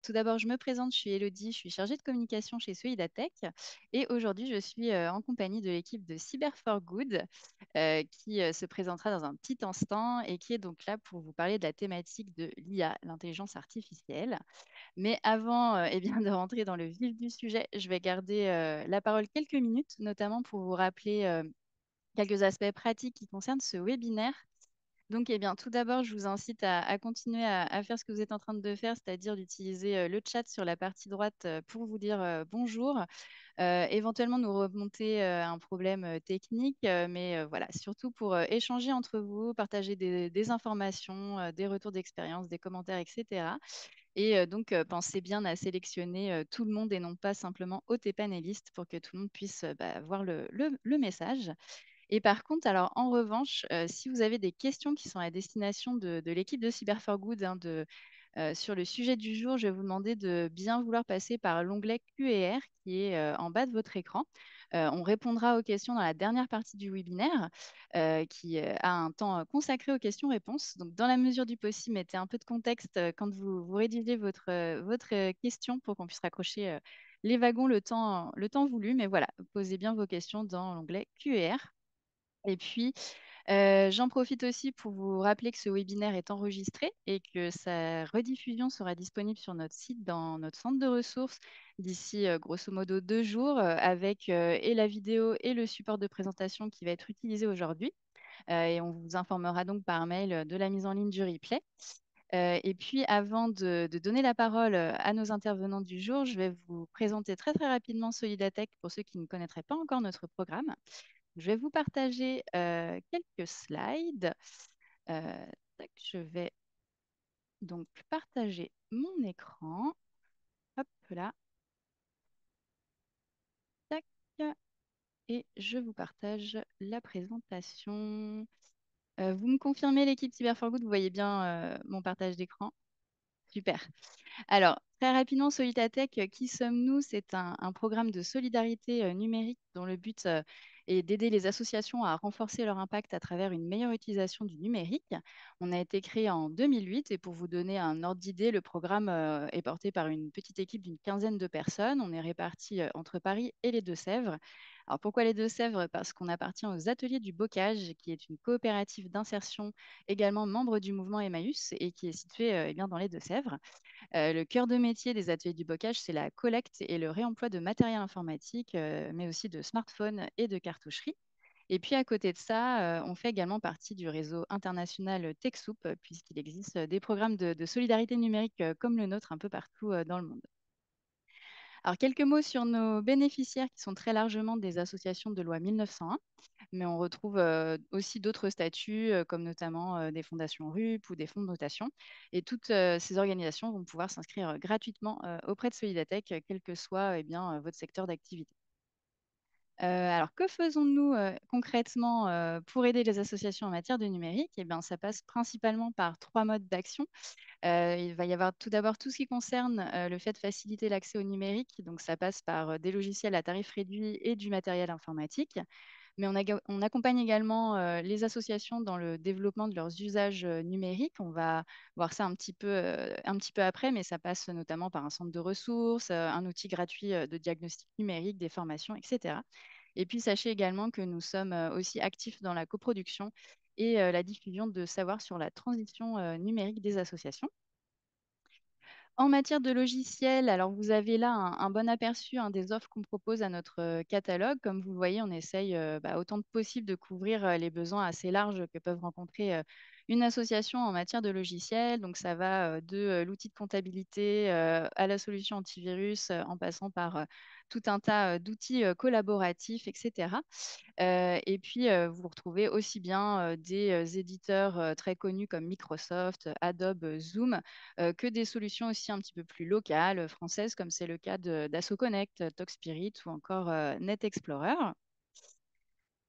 tout d'abord, je me présente, je suis Elodie, je suis chargée de communication chez Solidatech et aujourd'hui, je suis en compagnie de l'équipe de Cyber for Good qui se présentera dans un petit instant et qui est donc là pour vous parler de la thématique de l'IA, l'intelligence artificielle. Mais avant eh bien, de rentrer dans le vif du sujet, je vais garder la parole quelques minutes, notamment pour vous rappeler quelques aspects pratiques qui concernent ce webinaire. Donc, eh bien, tout d'abord, je vous incite à continuer à faire ce que vous êtes en train de faire, c'est-à-dire d'utiliser le chat sur la partie droite pour vous dire bonjour, éventuellement nous remonter un problème technique, mais voilà, surtout pour échanger entre vous, partager des informations, des retours d'expérience, des commentaires, etc. Et donc, pensez bien à sélectionner tout le monde et non pas simplement tes panélistes pour que tout le monde puisse voir le message. Et par contre, alors en revanche, si vous avez des questions qui sont à destination de l'équipe de Cyber for Good, hein, sur le sujet du jour, je vais vous demander de bien vouloir passer par l'onglet Q&R qui est en bas de votre écran. On répondra aux questions dans la dernière partie du webinaire qui a un temps consacré aux questions-réponses. Donc, dans la mesure du possible, mettez un peu de contexte quand vous rédigez votre question pour qu'on puisse raccrocher les wagons le temps voulu. Mais voilà, posez bien vos questions dans l'onglet Q&R. Et puis, j'en profite aussi pour vous rappeler que ce webinaire est enregistré et que sa rediffusion sera disponible sur notre site dans notre centre de ressources d'ici grosso modo 2 jours avec et la vidéo et le support de présentation qui va être utilisé aujourd'hui. Et on vous informera donc par mail de la mise en ligne du replay. Et puis, avant de donner la parole à nos intervenants du jour, je vais vous présenter très très rapidement Solidatech pour ceux qui ne connaîtraient pas encore notre programme. Je vais vous partager quelques slides. Tac, je vais donc partager mon écran. Hop là, tac. Et je vous partage la présentation. Vous me confirmez l'équipe Cyber for Good, vous voyez bien mon partage d'écran? Super. Alors, très rapidement, Solidatech, qui sommes-nous? C'est un programme de solidarité numérique dont le but est d'aider les associations à renforcer leur impact à travers une meilleure utilisation du numérique. On a été créé en 2008 et pour vous donner un ordre d'idée, le programme est porté par une petite équipe d'une quinzaine de personnes. On est répartis entre Paris et les Deux-Sèvres. Alors pourquoi les Deux-Sèvres? Parce qu'on appartient aux Ateliers du Bocage, qui est une coopérative d'insertion également membre du mouvement Emmaüs et qui est située eh bien, dans les Deux-Sèvres. Le cœur de métier des ateliers du bocage, c'est la collecte et le réemploi de matériel informatique, mais aussi de smartphones et de cartoucheries. Et puis à côté de ça, on fait également partie du réseau international TechSoup, puisqu'il existe des programmes de solidarité numérique comme le nôtre un peu partout dans le monde. Alors quelques mots sur nos bénéficiaires qui sont très largement des associations de loi 1901, mais on retrouve aussi d'autres statuts, comme notamment des fondations RUP ou des fonds de notation. Et toutes ces organisations vont pouvoir s'inscrire gratuitement auprès de Solidatech, quel que soit eh bien, votre secteur d'activité. Alors, que faisons-nous concrètement pour aider les associations en matière de numérique? Eh bien, ça passe principalement par 3 modes d'action. Il va y avoir tout d'abord tout ce qui concerne le fait de faciliter l'accès au numérique. Donc, ça passe par des logiciels à tarif réduit et du matériel informatique. Mais on accompagne également les associations dans le développement de leurs usages numériques. On va voir ça un petit peu après, mais ça passe notamment par un centre de ressources, un outil gratuit de diagnostic numérique, des formations, etc. Et puis, sachez également que nous sommes aussi actifs dans la coproduction et la diffusion de savoir sur la transition numérique des associations. En matière de logiciels, alors vous avez là un bon aperçu des offres qu'on propose à notre catalogue. Comme vous le voyez, on essaye autant que possible de couvrir les besoins assez larges que peuvent rencontrer une association en matière de logiciels. Donc ça va de l'outil de comptabilité à la solution antivirus en passant par tout un tas d'outils collaboratifs, etc. Et puis, vous retrouvez aussi bien des éditeurs très connus comme Microsoft, Adobe, Zoom, que des solutions aussi un petit peu plus locales, françaises, comme c'est le cas d'AssoConnect, TalkSpirit ou encore NetExplorer.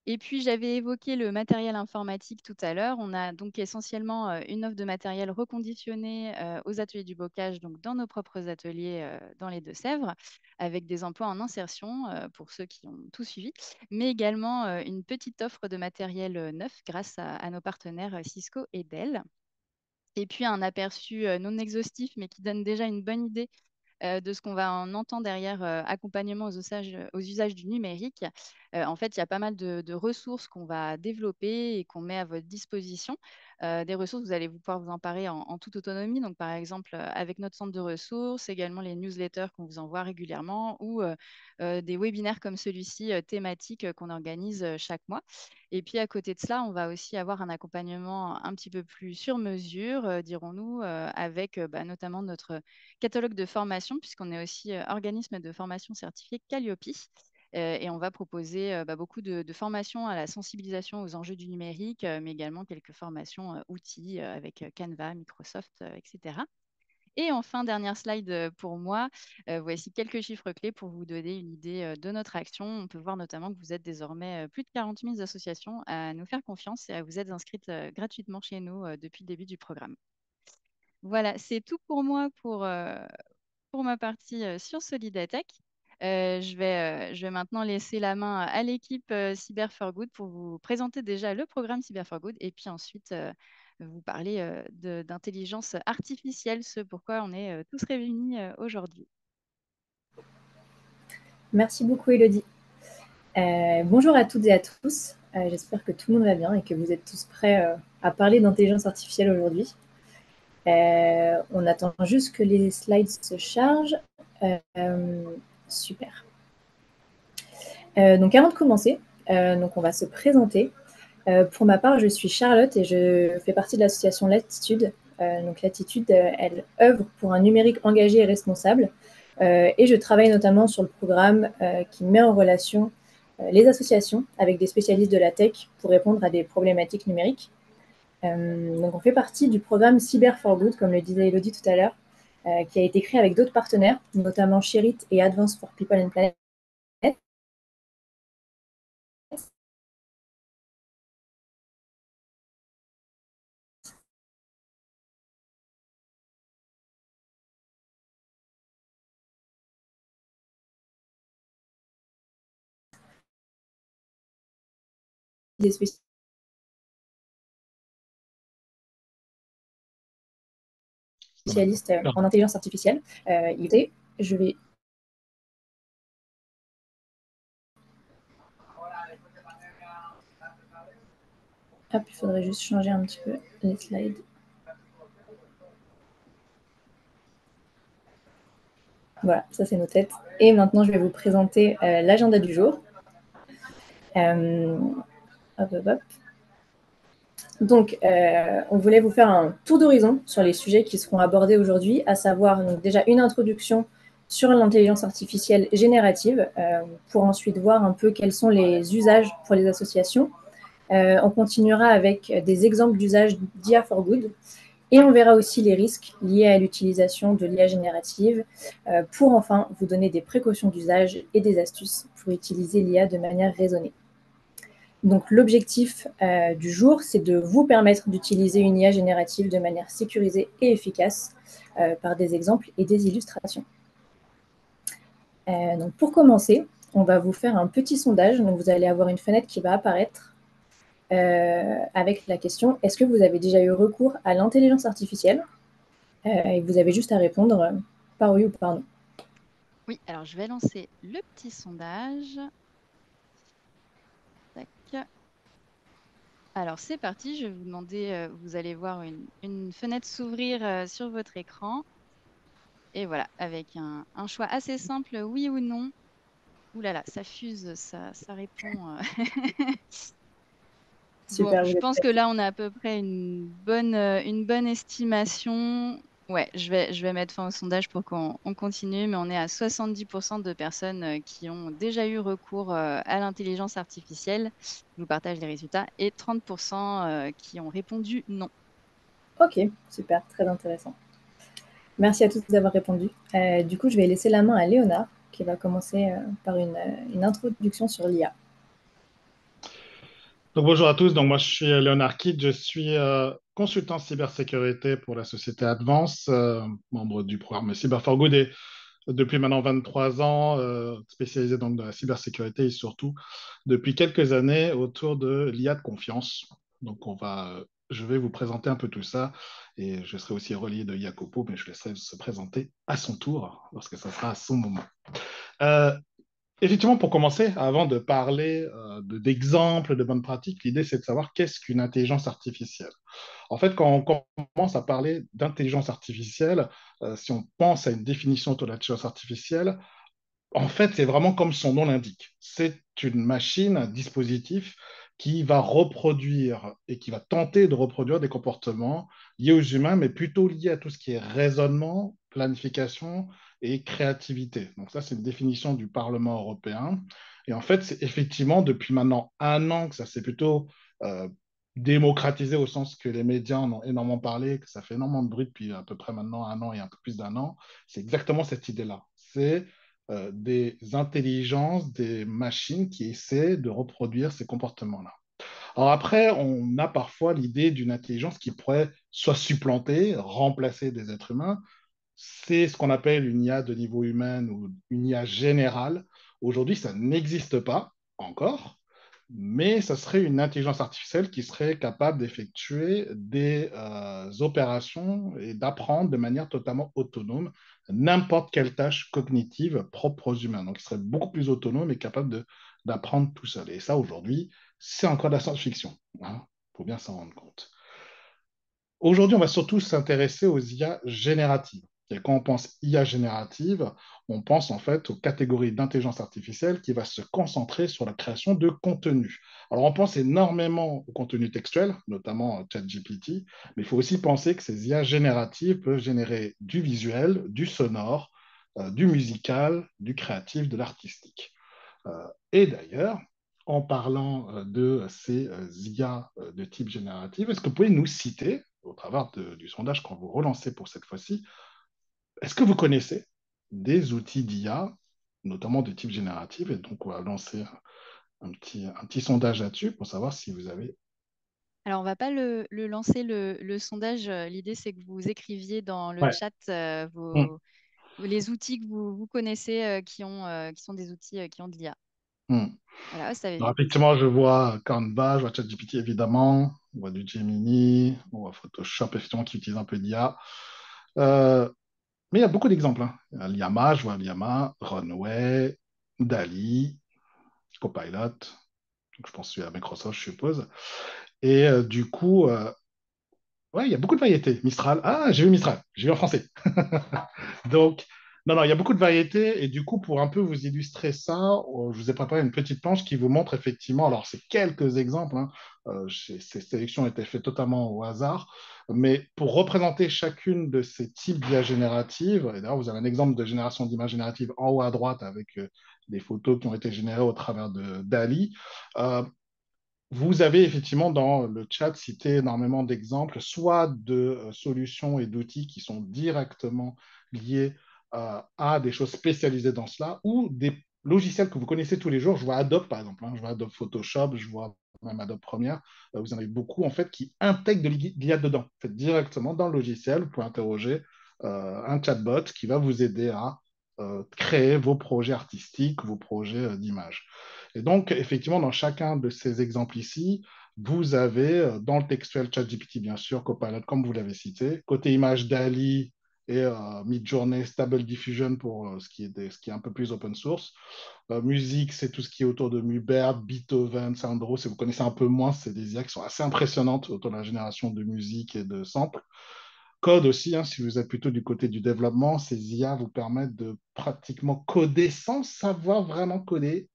Et puis, j'avais évoqué le matériel informatique tout à l'heure. On a donc essentiellement une offre de matériel reconditionné aux ateliers du bocage, donc dans nos propres ateliers dans les Deux-Sèvres, avec des emplois en insertion pour ceux qui ont tout suivi, mais également une petite offre de matériel neuf grâce à nos partenaires Cisco et Dell. Et puis un aperçu non exhaustif, mais qui donne déjà une bonne idée de ce qu'on va en entendre derrière accompagnement aux usages du numérique. En fait, il y a pas mal de ressources qu'on va développer et qu'on met à votre disposition. Des ressources, vous allez pouvoir vous emparer en toute autonomie. Donc, par exemple, avec notre centre de ressources, également les newsletters qu'on vous envoie régulièrement ou des webinaires comme celui-ci thématiques qu'on organise chaque mois. Et puis, à côté de cela, on va aussi avoir un accompagnement un petit peu plus sur mesure, dirons-nous, avec notamment notre catalogue de formation, puisqu'on est aussi organisme de formation certifié Calliope. Et on va proposer beaucoup de formations à la sensibilisation aux enjeux du numérique, mais également quelques formations outils avec Canva, Microsoft, etc. Et enfin, dernière slide pour moi, voici quelques chiffres clés pour vous donner une idée de notre action. On peut voir notamment que vous êtes désormais plus de 40 000 associations à nous faire confiance et à vous être inscrites gratuitement chez nous depuis le début du programme. Voilà, c'est tout pour moi pour ma partie sur Solidatech. Je vais maintenant laisser la main à l'équipe Cyber for Good pour vous présenter déjà le programme Cyber for Good et puis ensuite vous parler d'intelligence artificielle, ce pourquoi on est tous réunis aujourd'hui. Merci beaucoup, Elodie. Bonjour à toutes et à tous. J'espère que tout le monde va bien et que vous êtes tous prêts à parler d'intelligence artificielle aujourd'hui. On attend juste que les slides se chargent. Super. Donc avant de commencer, donc on va se présenter. Pour ma part, je suis Charlotte et je fais partie de l'association Latitude. Donc Latitude, elle œuvre pour un numérique engagé et responsable. Et je travaille notamment sur le programme qui met en relation les associations avec des spécialistes de la tech pour répondre à des problématiques numériques. Donc on fait partie du programme Cyber for Good, comme le disait Elodie tout à l'heure, qui a été créé avec d'autres partenaires, notamment Sherit et Advance for People and Planet. Des spécialistes en intelligence artificielle. Je vais Hop, il faudrait juste changer un petit peu les slides. Voilà, ça c'est nos têtes. Et maintenant, je vais vous présenter l'agenda du jour. Hop, hop, hop. Donc, on voulait vous faire un tour d'horizon sur les sujets qui seront abordés aujourd'hui, à savoir donc, déjà une introduction sur l'intelligence artificielle générative, pour ensuite voir un peu quels sont les usages pour les associations. On continuera avec des exemples d'usage d'IA for Good. Et on verra aussi les risques liés à l'utilisation de l'IA générative pour enfin vous donner des précautions d'usage et des astuces pour utiliser l'IA de manière raisonnée. Donc l'objectif du jour, c'est de vous permettre d'utiliser une IA générative de manière sécurisée et efficace par des exemples et des illustrations. Donc pour commencer, on va vous faire un petit sondage. Donc vous allez avoir une fenêtre qui va apparaître avec la question « Est-ce que vous avez déjà eu recours à l'intelligence artificielle ?» Et vous avez juste à répondre par oui ou par non. Oui, alors je vais lancer le petit sondage. Tac. Alors c'est parti, je vais vous demander, vous allez voir une fenêtre s'ouvrir sur votre écran. Et voilà, avec un choix assez simple, oui ou non. Ouh là là, ça fuse, ça répond. Bon, Super, vous je êtes pense que prêts. là, on a à peu près une bonne estimation. Ouais, je vais mettre fin au sondage pour qu'on continue, mais on est à 70% de personnes qui ont déjà eu recours à l'intelligence artificielle. Je vous partage les résultats. Et 30% qui ont répondu non. Ok, super, très intéressant. Merci à tous d'avoir répondu. Du coup, je vais laisser la main à Léonard, qui va commencer par une introduction sur l'IA. Donc, bonjour à tous, donc moi je suis Léonard Kidd, je suis consultant cybersécurité pour la société Advance, membre du programme Cyber for Good et depuis maintenant 23 ans spécialisé donc dans la cybersécurité et surtout depuis quelques années autour de l'IA de confiance. Donc on va je vais vous présenter un peu tout ça et je serai aussi relié de Jacopo, mais je laisserai se présenter à son tour lorsque ça sera à son moment. Euh, Effectivement, pour commencer, avant de parler d'exemples, de bonnes pratiques, l'idée c'est de savoir qu'est-ce qu'une intelligence artificielle. En fait, quand on commence à parler d'intelligence artificielle, si on pense à une définition de l'intelligence artificielle, en fait, c'est vraiment comme son nom l'indique. C'est une machine, un dispositif qui va reproduire et qui va tenter de reproduire des comportements liés aux humains, mais plutôt liés à tout ce qui est raisonnement, planification et créativité. Donc ça, c'est une définition du Parlement européen. Et en fait, c'est effectivement depuis maintenant un an que ça s'est plutôt euh, démocratisé au sens que les médias en ont énormément parlé, que ça fait énormément de bruit depuis à peu près maintenant un an et un peu plus d'un an. C'est exactement cette idée-là. C'est des intelligences, des machines qui essaient de reproduire ces comportements-là. Alors après, on a parfois l'idée d'une intelligence qui pourrait soit supplanter, remplacer des êtres humains. C'est ce qu'on appelle une IA de niveau humain ou une IA générale. Aujourd'hui, ça n'existe pas encore, mais ça serait une intelligence artificielle qui serait capable d'effectuer des opérations et d'apprendre de manière totalement autonome n'importe quelle tâche cognitive propre aux humains. Donc, il serait beaucoup plus autonome et capable d'apprendre tout seul. Et ça, aujourd'hui, c'est encore de la science-fiction. Il faut bien s'en rendre compte. Aujourd'hui, on va surtout s'intéresser aux IA génératives. Et quand on pense IA générative, on pense en fait aux catégories d'intelligence artificielle qui va se concentrer sur la création de contenu. Alors, on pense énormément au contenu textuel, notamment ChatGPT, mais il faut aussi penser que ces IA génératives peuvent générer du visuel, du sonore, du musical, du créatif, de l'artistique. Et d'ailleurs, en parlant de ces IA de type génératif, est-ce que vous pouvez nous citer, au travers du sondage qu'on vous relancez pour cette fois-ci, est-ce que vous connaissez des outils d'IA, notamment de type génératif? Et donc, on va lancer un petit sondage là-dessus pour savoir si vous avez... Alors, on va pas le lancer le sondage. L'idée, c'est que vous écriviez dans le Ouais. chat Hum, les outils que vous connaissez qui sont des outils qui ont de l'IA. hum. Voilà, ça va Alors, vite. effectivement, je vois Canva, je vois ChatGPT évidemment, on voit du Gemini, on voit Photoshop effectivement qui utilise un peu d'IA. Mais il y a beaucoup d'exemples. Hein. Il y a Llama, je vois Llama, Runway, Dali, Copilot. Donc, je pense que c'est à Microsoft, je suppose. Et du coup, ouais, il y a beaucoup de variétés. Mistral. Ah, j'ai vu Mistral. J'ai vu en français. Donc, non, non, il y a beaucoup de variétés. Et du coup, pour un peu vous illustrer ça, je vous ai préparé une petite planche qui vous montre effectivement, alors c'est quelques exemples, hein, ces sélections étaient faites totalement au hasard, mais pour représenter chacune de ces types d'IA génératives, et d'ailleurs, vous avez un exemple de génération d'images génératives en haut à droite avec des photos qui ont été générées au travers de DALI. Euh, Vous avez effectivement dans le chat cité énormément d'exemples, soit de solutions et d'outils qui sont directement liés à des choses spécialisées dans cela, ou des logiciels que vous connaissez tous les jours. Je vois Adobe, par exemple, hein, je vois Adobe Photoshop, je vois même Adobe Premiere. Vous en avez beaucoup, en fait, qui intègrent de l'IA dedans. En fait, directement dans le logiciel, vous pouvez interroger un chatbot qui va vous aider à créer vos projets artistiques, vos projets d'images. Et donc, effectivement, dans chacun de ces exemples ici, vous avez dans le textuel ChatGPT, bien sûr, Copilot, comme vous l'avez cité. Côté image, DALI et Midjourney, Stable Diffusion pour ce qui est un peu plus open source. Musique, c'est tout ce qui est autour de Mubert, Beethoven, Sandro. Si vous connaissez un peu moins, c'est des IA qui sont assez impressionnantes autour de la génération de musique et de samples. Code aussi, hein, si vous êtes plutôt du côté du développement, ces IA vous permettent de pratiquement coder sans savoir vraiment coder.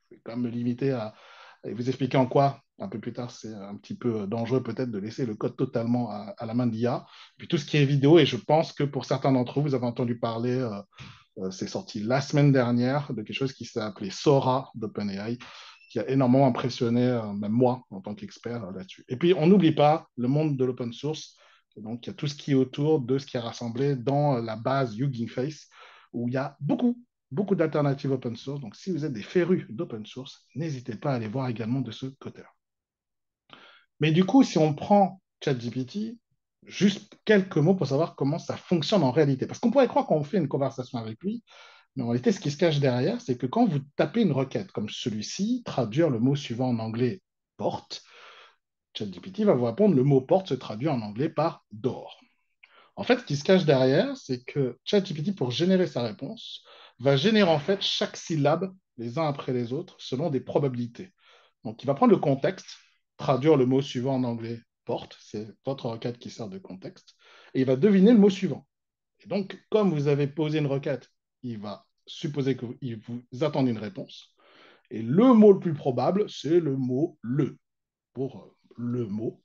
Je vais quand même me limiter à vous expliquer en quoi, un peu plus tard, c'est un petit peu dangereux peut-être de laisser le code totalement à la main d'IA. Puis tout ce qui est vidéo, et je pense que pour certains d'entre vous, vous avez entendu parler, c'est sorti la semaine dernière, de quelque chose qui s'est appelé Sora d'OpenAI, qui a énormément impressionné, même moi, en tant qu'expert là-dessus. Et puis, on n'oublie pas le monde de l'open source. Et donc, il y a tout ce qui est autour de ce qui est rassemblé dans la base Hugging Face, où il y a beaucoup d'alternatives open source. Donc, si vous êtes des férus d'open source, n'hésitez pas à aller voir également de ce côté-là. Mais du coup, si on prend ChatGPT, juste quelques mots pour savoir comment ça fonctionne en réalité. Parce qu'on pourrait croire qu'on fait une conversation avec lui, mais en réalité, ce qui se cache derrière, c'est que quand vous tapez une requête comme celui-ci, traduire le mot suivant en anglais porte, ChatGPT va vous répondre, le mot porte se traduit en anglais par door. En fait, ce qui se cache derrière, c'est que ChatGPT, pour générer sa réponse, va générer en fait chaque syllabe les uns après les autres selon des probabilités. Donc, il va prendre le contexte, traduire le mot suivant en anglais porte, c'est votre requête qui sert de contexte, et il va deviner le mot suivant. Et donc, comme vous avez posé une requête, il va supposer que vous attendez une réponse. Et le mot le plus probable, c'est le mot le, pour le mot.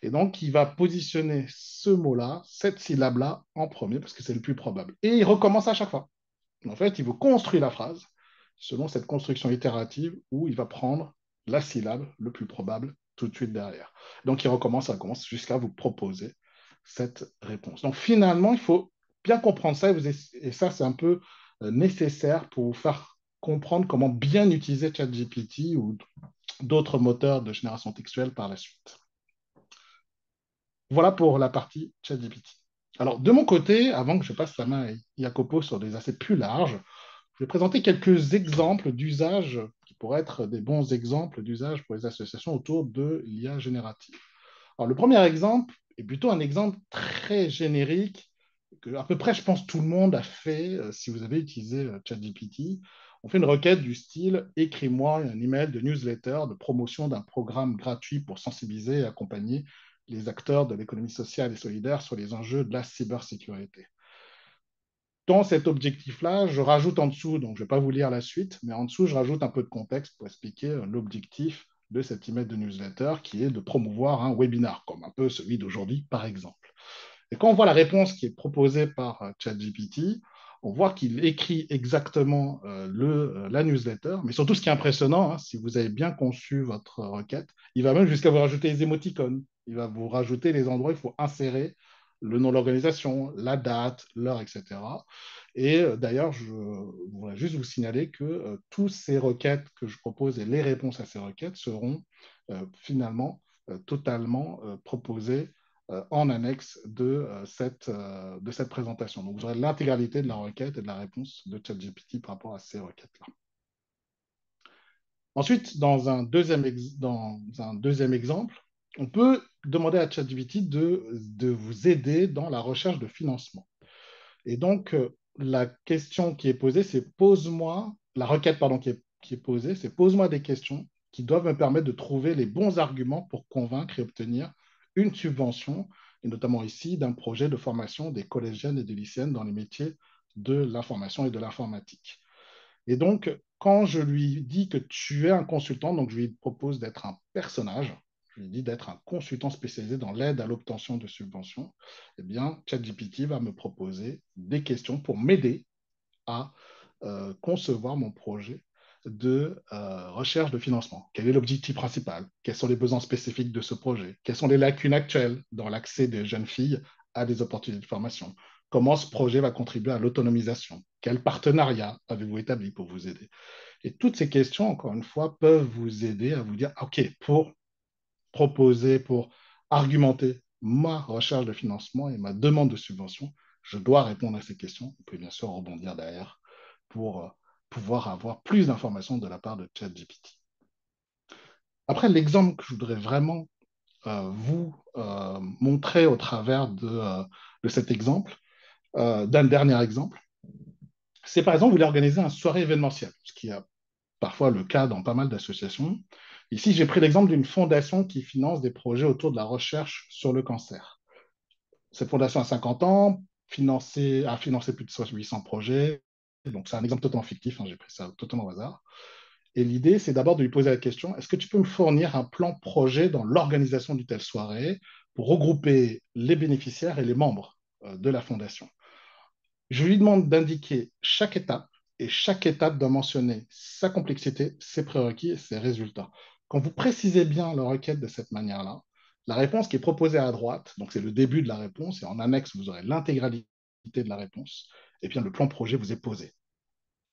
Et donc, il va positionner ce mot-là, cette syllabe-là, en premier, parce que c'est le plus probable. Et il recommence à chaque fois. En fait, il vous construit la phrase selon cette construction itérative où il va prendre la syllabe le plus probable tout de suite derrière. Donc, il recommence jusqu'à vous proposer cette réponse. Donc, finalement, il faut bien comprendre ça, et ça, c'est un peu nécessaire pour vous faire comprendre comment bien utiliser ChatGPT ou d'autres moteurs de génération textuelle par la suite. Voilà pour la partie ChatGPT. Alors, de mon côté, avant que je passe la main à Jacopo sur des aspects plus larges, je vais présenter quelques exemples d'usage qui pourraient être des bons exemples d'usage pour les associations autour de l'IA générative. Alors, le premier exemple est plutôt un exemple très générique que à peu près, je pense, tout le monde a fait si vous avez utilisé ChatGPT. On fait une requête du style écris-moi un email de newsletter de promotion d'un programme gratuit pour sensibiliser et accompagner les acteurs de l'économie sociale et solidaire sur les enjeux de la cybersécurité. Dans cet objectif-là, je rajoute en dessous, donc je ne vais pas vous lire la suite, mais en dessous, je rajoute un peu de contexte pour expliquer l'objectif de cet email de newsletter qui est de promouvoir un webinar, comme un peu celui d'aujourd'hui, par exemple. Et quand on voit la réponse qui est proposée par ChatGPT, on voit qu'il écrit exactement la newsletter, mais surtout ce qui est impressionnant, hein, si vous avez bien conçu votre requête, il va même jusqu'à vous rajouter les émoticônes. Il va vous rajouter les endroits où il faut insérer le nom de l'organisation, la date, l'heure, etc. Et d'ailleurs, je voudrais juste vous signaler que toutes ces requêtes que je propose et les réponses à ces requêtes seront finalement totalement proposées en annexe de cette présentation. Donc, vous aurez l'intégralité de la requête et de la réponse de ChatGPT par rapport à ces requêtes-là. Ensuite, dans un deuxième exemple, on peut demander à ChatGPT de vous aider dans la recherche de financement. Et donc, la question qui est posée, c'est la requête pardon, qui est posée, c'est pose-moi des questions qui doivent me permettre de trouver les bons arguments pour convaincre et obtenir une subvention, et notamment ici d'un projet de formation des collégiennes et des lycéennes dans les métiers de l'information et de l'informatique. Et donc, quand je lui dis que tu es un consultant, donc je lui propose d'être un personnage, je lui dis d'être un consultant spécialisé dans l'aide à l'obtention de subventions, eh bien, ChatGPT va me proposer des questions pour m'aider à concevoir mon projet de recherche de financement. Quel est l'objectif principal? Quels sont les besoins spécifiques de ce projet? Quelles sont les lacunes actuelles dans l'accès des jeunes filles à des opportunités de formation? Comment ce projet va contribuer à l'autonomisation? Quel partenariat avez-vous établi pour vous aider? Et toutes ces questions, encore une fois, peuvent vous aider à vous dire, OK, pour proposer, pour argumenter ma recherche de financement et ma demande de subvention, je dois répondre à ces questions. Vous pouvez bien sûr rebondir derrière pour pouvoir avoir plus d'informations de la part de ChatGPT. Après, l'exemple que je voudrais vraiment vous montrer au travers de cet exemple, d'un dernier exemple, c'est par exemple, vous voulez organiser une soirée événementielle, ce qui est parfois le cas dans pas mal d'associations. Ici, j'ai pris l'exemple d'une fondation qui finance des projets autour de la recherche sur le cancer. Cette fondation a 50 ans, a financé plus de 800 projets. Donc, c'est un exemple totalement fictif, hein, j'ai pris ça totalement au hasard. Et l'idée, c'est d'abord de lui poser la question, est-ce que tu peux me fournir un plan projet dans l'organisation d'une telle soirée pour regrouper les bénéficiaires et les membres de la fondation? Je lui demande d'indiquer chaque étape et chaque étape doit mentionner sa complexité, ses prérequis et ses résultats. Quand vous précisez bien la requête de cette manière-là, la réponse qui est proposée à droite, donc c'est le début de la réponse, et en annexe, vous aurez l'intégralité de la réponse, et bien le plan projet vous est posé.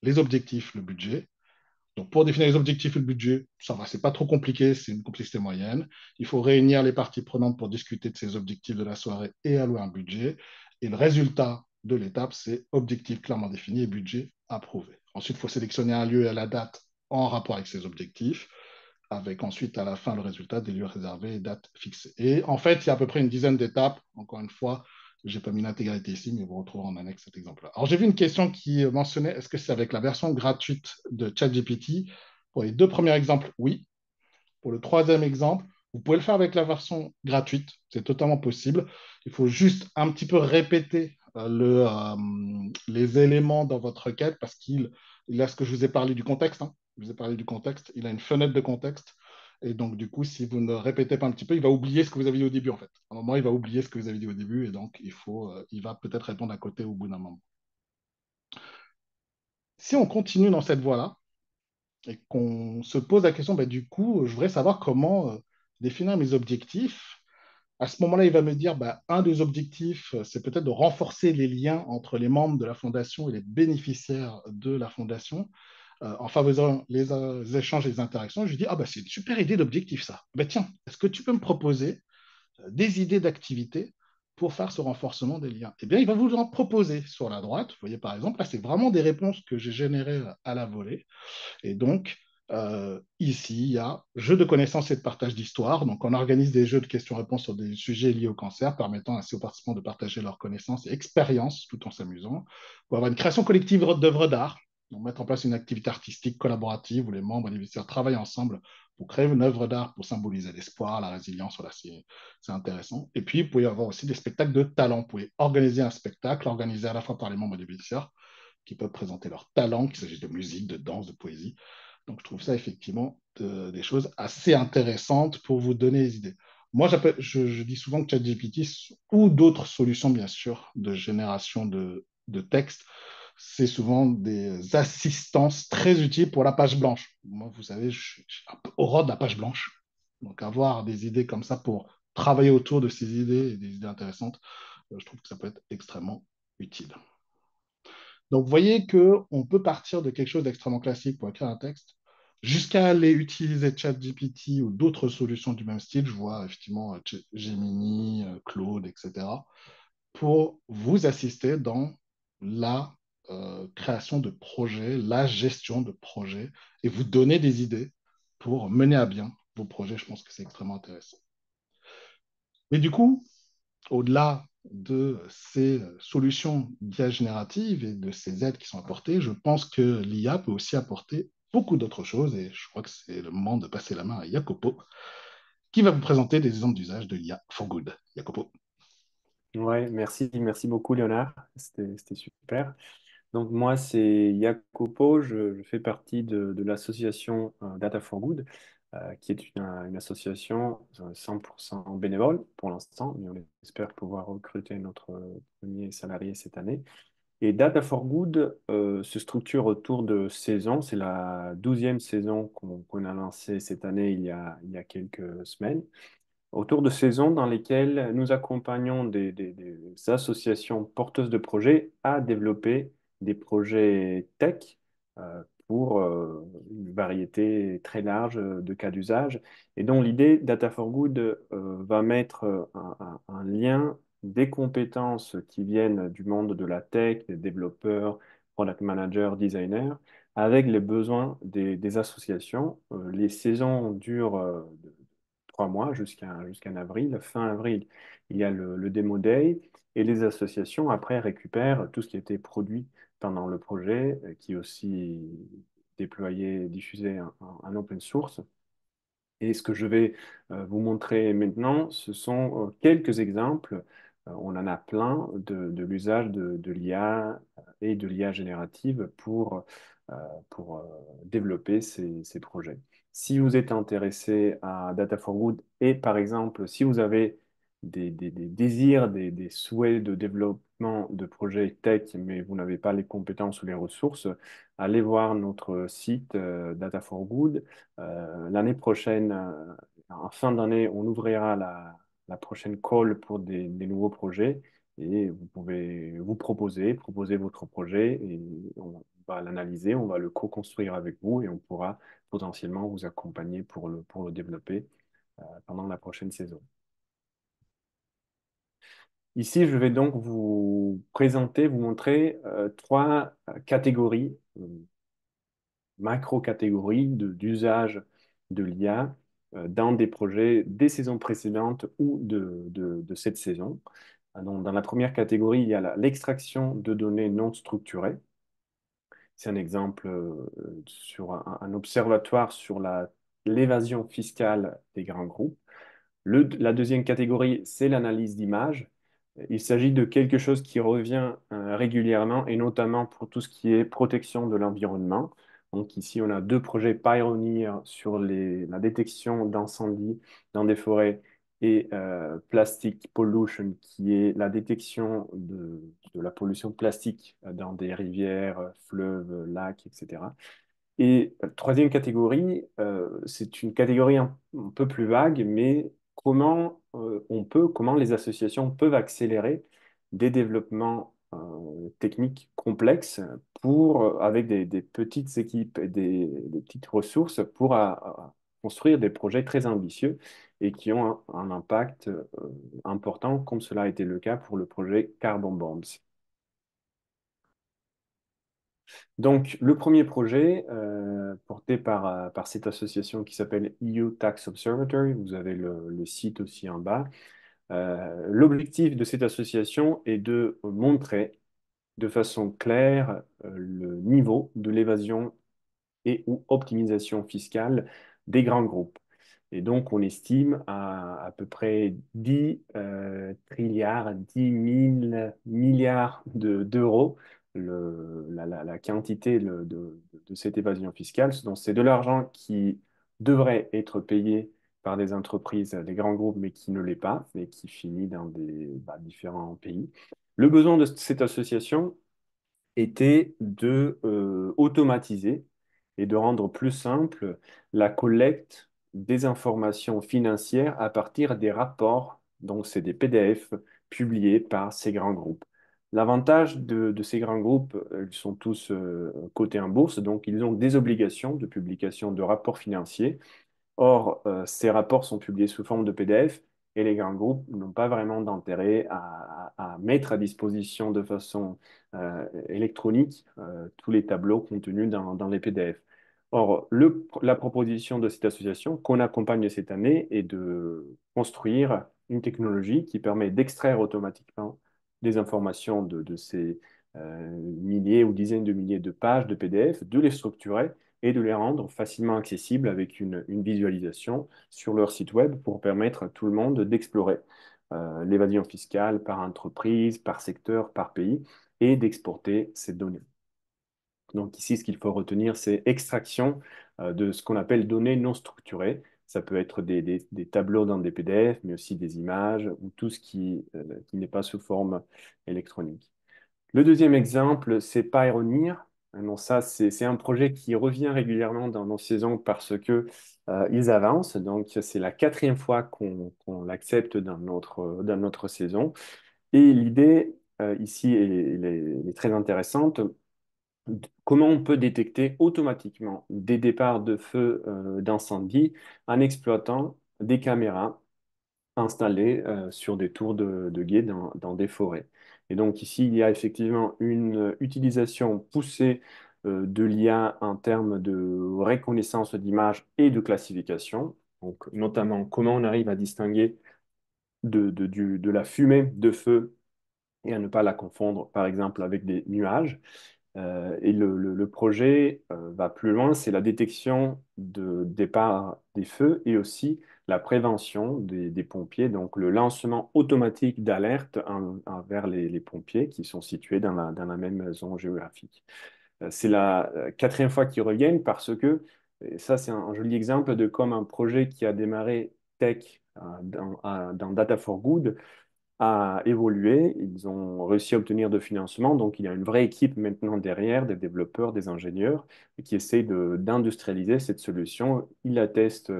Les objectifs, le budget. Donc pour définir les objectifs et le budget, ça va, c'est pas trop compliqué, c'est une complexité moyenne. Il faut réunir les parties prenantes pour discuter de ces objectifs de la soirée et allouer un budget. Et le résultat de l'étape, c'est objectif clairement défini et budget approuvé. Ensuite, il faut sélectionner un lieu et la date en rapport avec ces objectifs, avec ensuite à la fin le résultat des lieux réservés et dates fixées. Et en fait, il y a à peu près une dizaine d'étapes. Encore une fois, je n'ai pas mis l'intégralité ici, mais vous retrouverez en annexe cet exemple-là. Alors, j'ai vu une question qui mentionnait, est-ce que c'est avec la version gratuite de ChatGPT? Pour les deux premiers exemples, oui. Pour le troisième exemple, vous pouvez le faire avec la version gratuite, c'est totalement possible. Il faut juste un petit peu répéter les éléments dans votre requête parce qu'il a ce que je vous ai parlé du contexte. Hein. Je vous ai parlé du contexte. Il a une fenêtre de contexte. Et donc, du coup, si vous ne répétez pas un petit peu, il va oublier ce que vous avez dit au début, en fait. À un moment, il va oublier ce que vous avez dit au début. Et donc, il va peut-être répondre à côté au bout d'un moment. Si on continue dans cette voie-là, et qu'on se pose la question, bah, du coup, je voudrais savoir comment définir mes objectifs. À ce moment-là, il va me dire, bah, un des objectifs, c'est peut-être de renforcer les liens entre les membres de la fondation et les bénéficiaires de la fondation en favorisant les échanges et les interactions. Je lui dis, ah, bah, c'est une super idée d'objectif, ça. Bah, tiens, est-ce que tu peux me proposer des idées d'activités pour faire ce renforcement des liens? Eh bien, il va vous en proposer sur la droite. Vous voyez, par exemple, là, c'est vraiment des réponses que j'ai générées à la volée. Et donc, ici, il y a jeux de connaissances et de partage d'histoire. Donc, on organise des jeux de questions-réponses sur des sujets liés au cancer, permettant ainsi aux participants de partager leurs connaissances et expériences tout en s'amusant. Pour avoir une création collective d'œuvres d'art, donc mettre en place une activité artistique collaborative où les membres et les visiteurs travaillent ensemble pour créer une œuvre d'art pour symboliser l'espoir, la résilience. Voilà, c'est intéressant. Et puis, vous pouvez avoir aussi des spectacles de talent. Vous pouvez organiser un spectacle organisé à la fois par les membres et les visiteurs qui peuvent présenter leur talent, qu'il s'agisse de musique, de danse, de poésie. Donc, je trouve ça effectivement des choses assez intéressantes pour vous donner des idées. Moi, je dis souvent que ChatGPT ou d'autres solutions, bien sûr, de génération de texte, c'est souvent des assistances très utiles pour la page blanche. Moi, vous savez, je suis un peu horreur de la page blanche. Donc, avoir des idées comme ça pour travailler autour de ces idées et des idées intéressantes, je trouve que ça peut être extrêmement utile. Donc, vous voyez qu'on peut partir de quelque chose d'extrêmement classique pour écrire un texte jusqu'à aller utiliser ChatGPT ou d'autres solutions du même style. Je vois effectivement Gemini, Claude, etc. pour vous assister dans la création de projets, la gestion de projets et vous donner des idées pour mener à bien vos projets. Je pense que c'est extrêmement intéressant. Mais du coup, au-delà de ces solutions d'IA générative et de ces aides qui sont apportées, je pense que l'IA peut aussi apporter beaucoup d'autres choses et je crois que c'est le moment de passer la main à Jacopo qui va vous présenter des exemples d'usage de l'IA for good. Jacopo. Ouais, merci beaucoup Léonard, c'était super. Donc moi c'est Jacopo, je fais partie de l'association Data for Good, qui est une association 100% bénévole pour l'instant, mais on espère pouvoir recruter notre premier salarié cette année. Et Data for Good se structure autour de saisons, c'est la 12e saison qu'on a lancée cette année il y a quelques semaines autour de saisons dans lesquelles nous accompagnons des associations porteuses de projets à développer des projets tech pour une variété très large de cas d'usage. Et donc l'idée, Data for Good va mettre un lien des compétences qui viennent du monde de la tech, des développeurs, product managers, designers, avec les besoins des associations. Les saisons durent 3 mois jusqu'en avril. Fin avril, il y a le Demo Day et les associations après récupèrent tout ce qui a été produit pendant le projet, qui est aussi déployé, diffusé en open source. Et ce que je vais vous montrer maintenant, ce sont quelques exemples. On en a plein de l'usage de l'IA et de l'IA générative euh, pour développer ces projets. Si vous êtes intéressé à Data for Good et par exemple, si vous avez des désirs, des souhaits de développement de projets tech, mais vous n'avez pas les compétences ou les ressources, allez voir notre site Data for Good. L'année prochaine, en fin d'année, on ouvrira la prochaine call pour des nouveaux projets et vous pouvez vous proposer votre projet et on va l'analyser, on va le co-construire avec vous et on pourra potentiellement vous accompagner pour le développer pendant la prochaine saison. Ici, je vais donc vous présenter, vous montrer trois catégories, macro-catégories d'usage de l'IA dans des projets des saisons précédentes ou de cette saison. Donc, dans la première catégorie, il y a l'extraction de données non structurées. C'est un exemple sur un observatoire sur l'évasion fiscale des grands groupes. La deuxième catégorie, c'est l'analyse d'images. Il s'agit de quelque chose qui revient régulièrement et notamment pour tout ce qui est protection de l'environnement. Donc ici, on a deux projets Pioneer sur la détection d'incendies dans des forêts et Plastic Pollution, qui est la détection de la pollution plastique dans des rivières, fleuves, lacs, etc. Et troisième catégorie, c'est une catégorie un peu plus vague, mais comment les associations peuvent accélérer des développements techniques complexes avec des petites équipes et des petites ressources pour construire des projets très ambitieux et qui ont un impact important, comme cela a été le cas pour le projet Carbon Bombs. Donc, le premier projet, porté par cette association qui s'appelle EU Tax Observatory, vous avez le site aussi en bas. L'objectif de cette association est de montrer de façon claire le niveau de l'évasion et ou optimisation fiscale des grands groupes. Et donc, on estime à peu près 10 trilliards, 10 000 milliards d'euros la quantité de cette évasion fiscale. Donc, c'est de l'argent qui devrait être payé par des entreprises, des grands groupes, mais qui ne l'est pas, et qui finit dans différents pays. Le besoin de cette association était de automatiser et de rendre plus simple la collecte des informations financières à partir des rapports, donc c'est des PDF publiés par ces grands groupes. L'avantage de ces grands groupes, ils sont tous cotés en bourse, donc ils ont des obligations de publication de rapports financiers. Or, ces rapports sont publiés sous forme de PDF et les grands groupes n'ont pas vraiment d'intérêt à mettre à disposition de façon électronique tous les tableaux contenus dans les PDF. Or, la proposition de cette association qu'on accompagne cette année est de construire une technologie qui permet d'extraire automatiquement des informations de ces milliers ou dizaines de milliers de pages de PDF, de les structurer et de les rendre facilement accessibles avec une visualisation sur leur site web pour permettre à tout le monde d'explorer l'évasion fiscale par entreprise, par secteur, par pays et d'exporter ces données. Donc ici, ce qu'il faut retenir, c'est extraction de ce qu'on appelle données non structurées. Ça peut être des tableaux dans des PDF, mais aussi des images ou tout ce qui n'est pas sous forme électronique. Le deuxième exemple, c'est Pioneer. Non, ça, c'est un projet qui revient régulièrement dans nos saisons parce que ils avancent. Donc, c'est la quatrième fois qu'on l'accepte dans notre saison. Et l'idée ici, elle est très intéressante. Comment on peut détecter automatiquement des départs de feu d'incendie en exploitant des caméras installés sur des tours de guet dans des forêts. Et donc ici, il y a effectivement une utilisation poussée de l'IA en termes de reconnaissance d'images et de classification. Donc notamment comment on arrive à distinguer de la fumée de feu et à ne pas la confondre par exemple avec des nuages. Et le projet va plus loin, c'est la détection de départ des feux et aussi la prévention des pompiers, donc le lancement automatique d'alerte envers les pompiers qui sont situés dans la même zone géographique. C'est la quatrième fois qu'ils reviennent parce que, et ça c'est un joli exemple de comme un projet qui a démarré tech dans Data for Good a évolué, ils ont réussi à obtenir de financement, donc il y a une vraie équipe maintenant derrière, des développeurs, des ingénieurs, qui essayent d'industrialiser cette solution. Ils la testent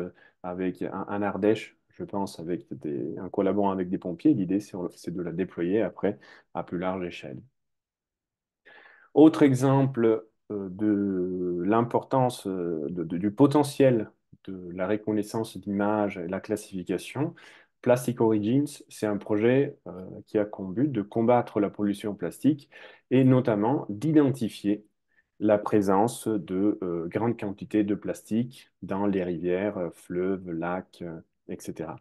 avec un Ardèche, je pense, en collaborant avec des pompiers. L'idée, c'est de la déployer après à plus large échelle. Autre exemple de l'importance du potentiel de la reconnaissance d'images et la classification, Plastic Origins, c'est un projet qui a comme but de combattre la pollution plastique et notamment d'identifier la présence de grandes quantités de plastique dans les rivières, fleuves, lacs, etc.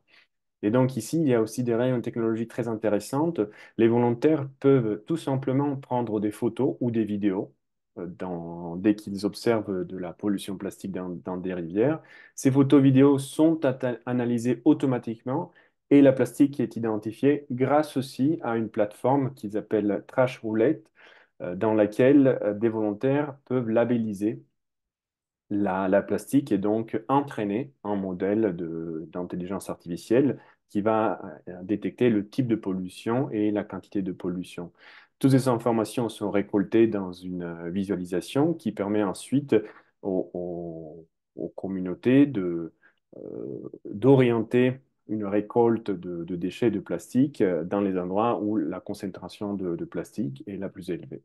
Et donc ici, il y a aussi des rayons de technologie très intéressantes. Les volontaires peuvent tout simplement prendre des photos ou des vidéos dès qu'ils observent de la pollution plastique dans des rivières. Ces photos vidéos sont analysées automatiquement et la plastique est identifiée grâce aussi à une plateforme qu'ils appellent Trash Roulette, dans laquelle des volontaires peuvent labelliser la plastique est donc entraînée en modèle d'intelligence artificielle qui va détecter le type de pollution et la quantité de pollution. Toutes ces informations sont récoltées dans une visualisation qui permet ensuite aux communautés d'orienter une récolte de déchets de plastique dans les endroits où la concentration de plastique est la plus élevée.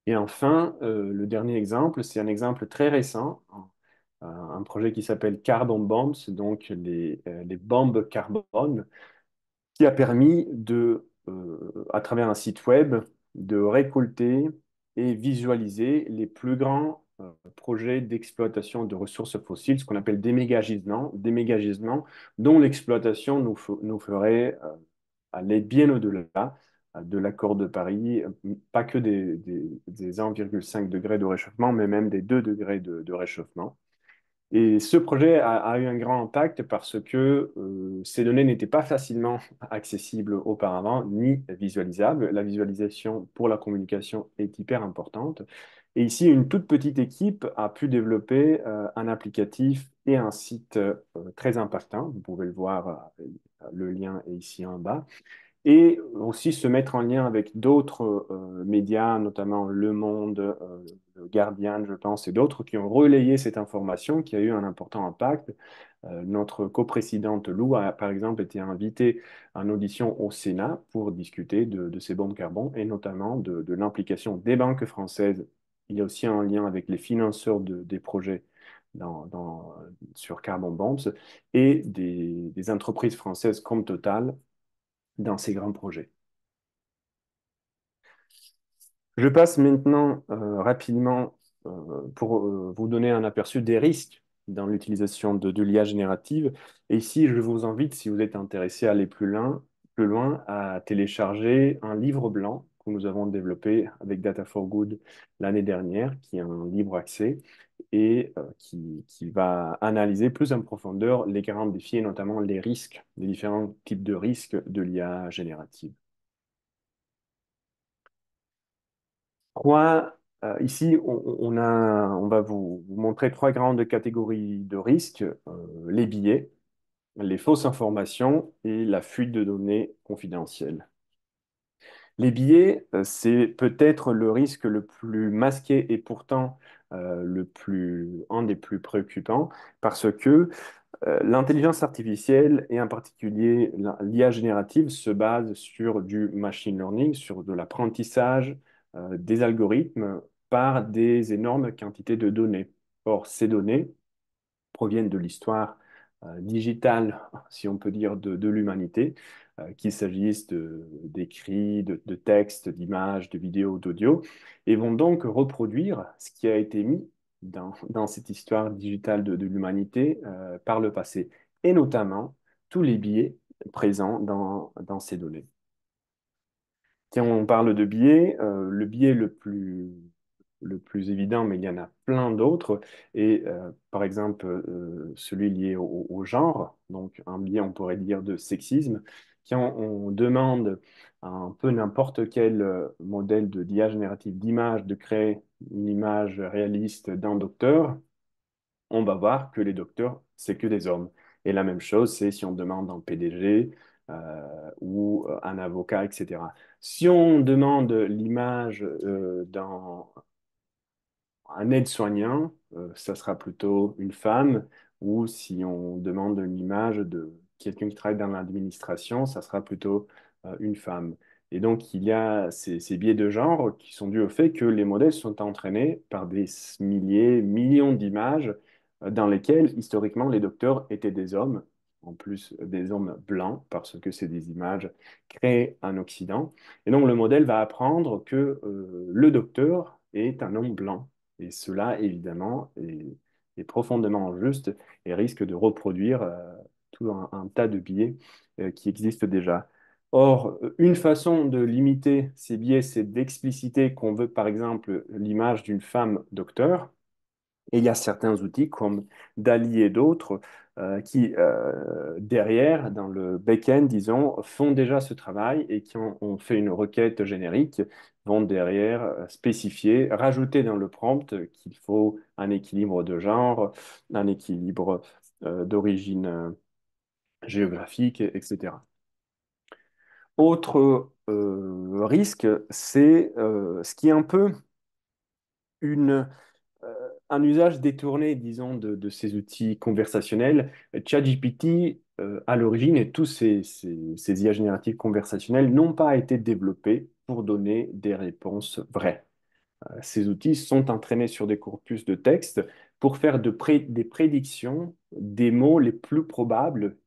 Et enfin, le dernier exemple, c'est un exemple très récent, un projet qui s'appelle Carbon Bombs, donc les bombes carbone, qui a permis à travers un site web, de récolter et visualiser les plus grands projets d'exploitation de ressources fossiles, ce qu'on appelle des mégagisements dont l'exploitation nous ferait aller bien au-delà de l'accord de Paris, pas que des 1,5 degrés de réchauffement, mais même des 2 degrés de réchauffement. Et ce projet a eu un grand impact parce que ces données n'étaient pas facilement accessibles auparavant, ni visualisables. La visualisation pour la communication est hyper importante. Et ici, une toute petite équipe a pu développer un applicatif et un site très impactant. Vous pouvez le voir, le lien est ici en bas et aussi se mettre en lien avec d'autres médias, notamment Le Monde, le Guardian, je pense, et d'autres qui ont relayé cette information qui a eu un important impact. Notre coprésidente Lou a, par exemple, été invitée en audition au Sénat pour discuter de ces bombes carbone et notamment de l'implication des banques françaises. Il y a aussi un lien avec les financeurs des projets sur Carbon Bombs et des entreprises françaises comme Total dans ces grands projets. Je passe maintenant rapidement pour vous donner un aperçu des risques dans l'utilisation de l'IA générative. Et ici, je vous invite, si vous êtes intéressé à aller plus loin, à télécharger un livre blanc que nous avons développé avec Data for Good l'année dernière, qui est un libre accès et qui va analyser plus en profondeur les grands défis et notamment les risques, les différents types de risques de l'IA générative. Ici, on va vous montrer trois grandes catégories de risques, les billets, les fausses informations et la fuite de données confidentielles. Les billets, c'est peut-être le risque le plus masqué et pourtant un des plus préoccupants parce que l'intelligence artificielle et en particulier l'IA générative se base sur du machine learning, sur de l'apprentissage des algorithmes par des énormes quantités de données. Or, ces données proviennent de l'histoire digitale, si on peut dire, de l'humanité, qu'il s'agisse d'écrits, de textes, d'images, de vidéos, d'audio, et vont donc reproduire ce qui a été mis dans cette histoire digitale de l'humanité par le passé, et notamment tous les biais présents dans ces données. Si on parle de biais, le biais le plus évident, mais il y en a plein d'autres, et par exemple celui lié au genre, donc un biais, on pourrait dire, de sexisme, quand on demande à un peu n'importe quel modèle d'IA générative d'image de créer une image réaliste d'un docteur, on va voir que les docteurs, c'est que des hommes. Et la même chose, c'est si on demande un PDG ou un avocat, etc. Si on demande l'image d'un aide-soignant, ça sera plutôt une femme, ou si on demande une image de quelqu'un qui travaille dans l'administration, ça sera plutôt une femme. Et donc, il y a ces biais de genre qui sont dus au fait que les modèles sont entraînés par des milliers, millions d'images dans lesquelles, historiquement, les docteurs étaient des hommes, en plus des hommes blancs, parce que c'est des images créées en Occident. Et donc, le modèle va apprendre que le docteur est un homme blanc. Et cela, évidemment, est profondément injuste et risque de reproduire tout un tas de biais qui existent déjà. Or, une façon de limiter ces biais, c'est d'expliciter qu'on veut, par exemple, l'image d'une femme docteur. Et il y a certains outils comme DALL-E et d'autres qui, derrière, dans le back-end, disons, font déjà ce travail et qui ont fait une requête générique, vont derrière spécifier, rajouter dans le prompt qu'il faut un équilibre de genre, un équilibre d'origine géographique, etc. Autre risque, c'est ce qui est un peu une un usage détourné, disons, de ces outils conversationnels. ChatGPT, à l'origine, et tous ces IA génératives conversationnelles n'ont pas été développés pour donner des réponses vraies. Ces outils sont entraînés sur des corpus de texte pour faire des prédictions des mots les plus probables,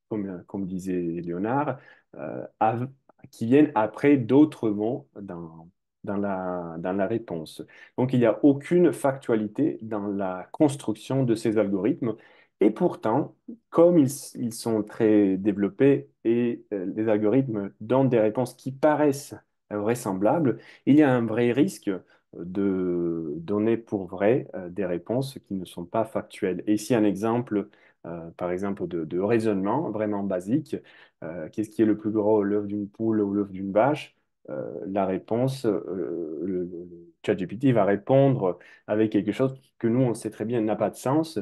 comme disait Léonard, qui viennent après d'autres mots dans la réponse. Donc, il n'y a aucune factualité dans la construction de ces algorithmes. Et pourtant, comme ils sont très développés et les algorithmes donnent des réponses qui paraissent vraisemblables, il y a un vrai risque de donner pour vrai des réponses qui ne sont pas factuelles. Et ici, un exemple, par exemple, de raisonnement vraiment basique. Qu'est-ce qui est le plus gros, l'œuf d'une poule ou l'œuf d'une vache? La réponse, le ChatGPT va répondre avec quelque chose que nous, on sait très bien n'a pas de sens,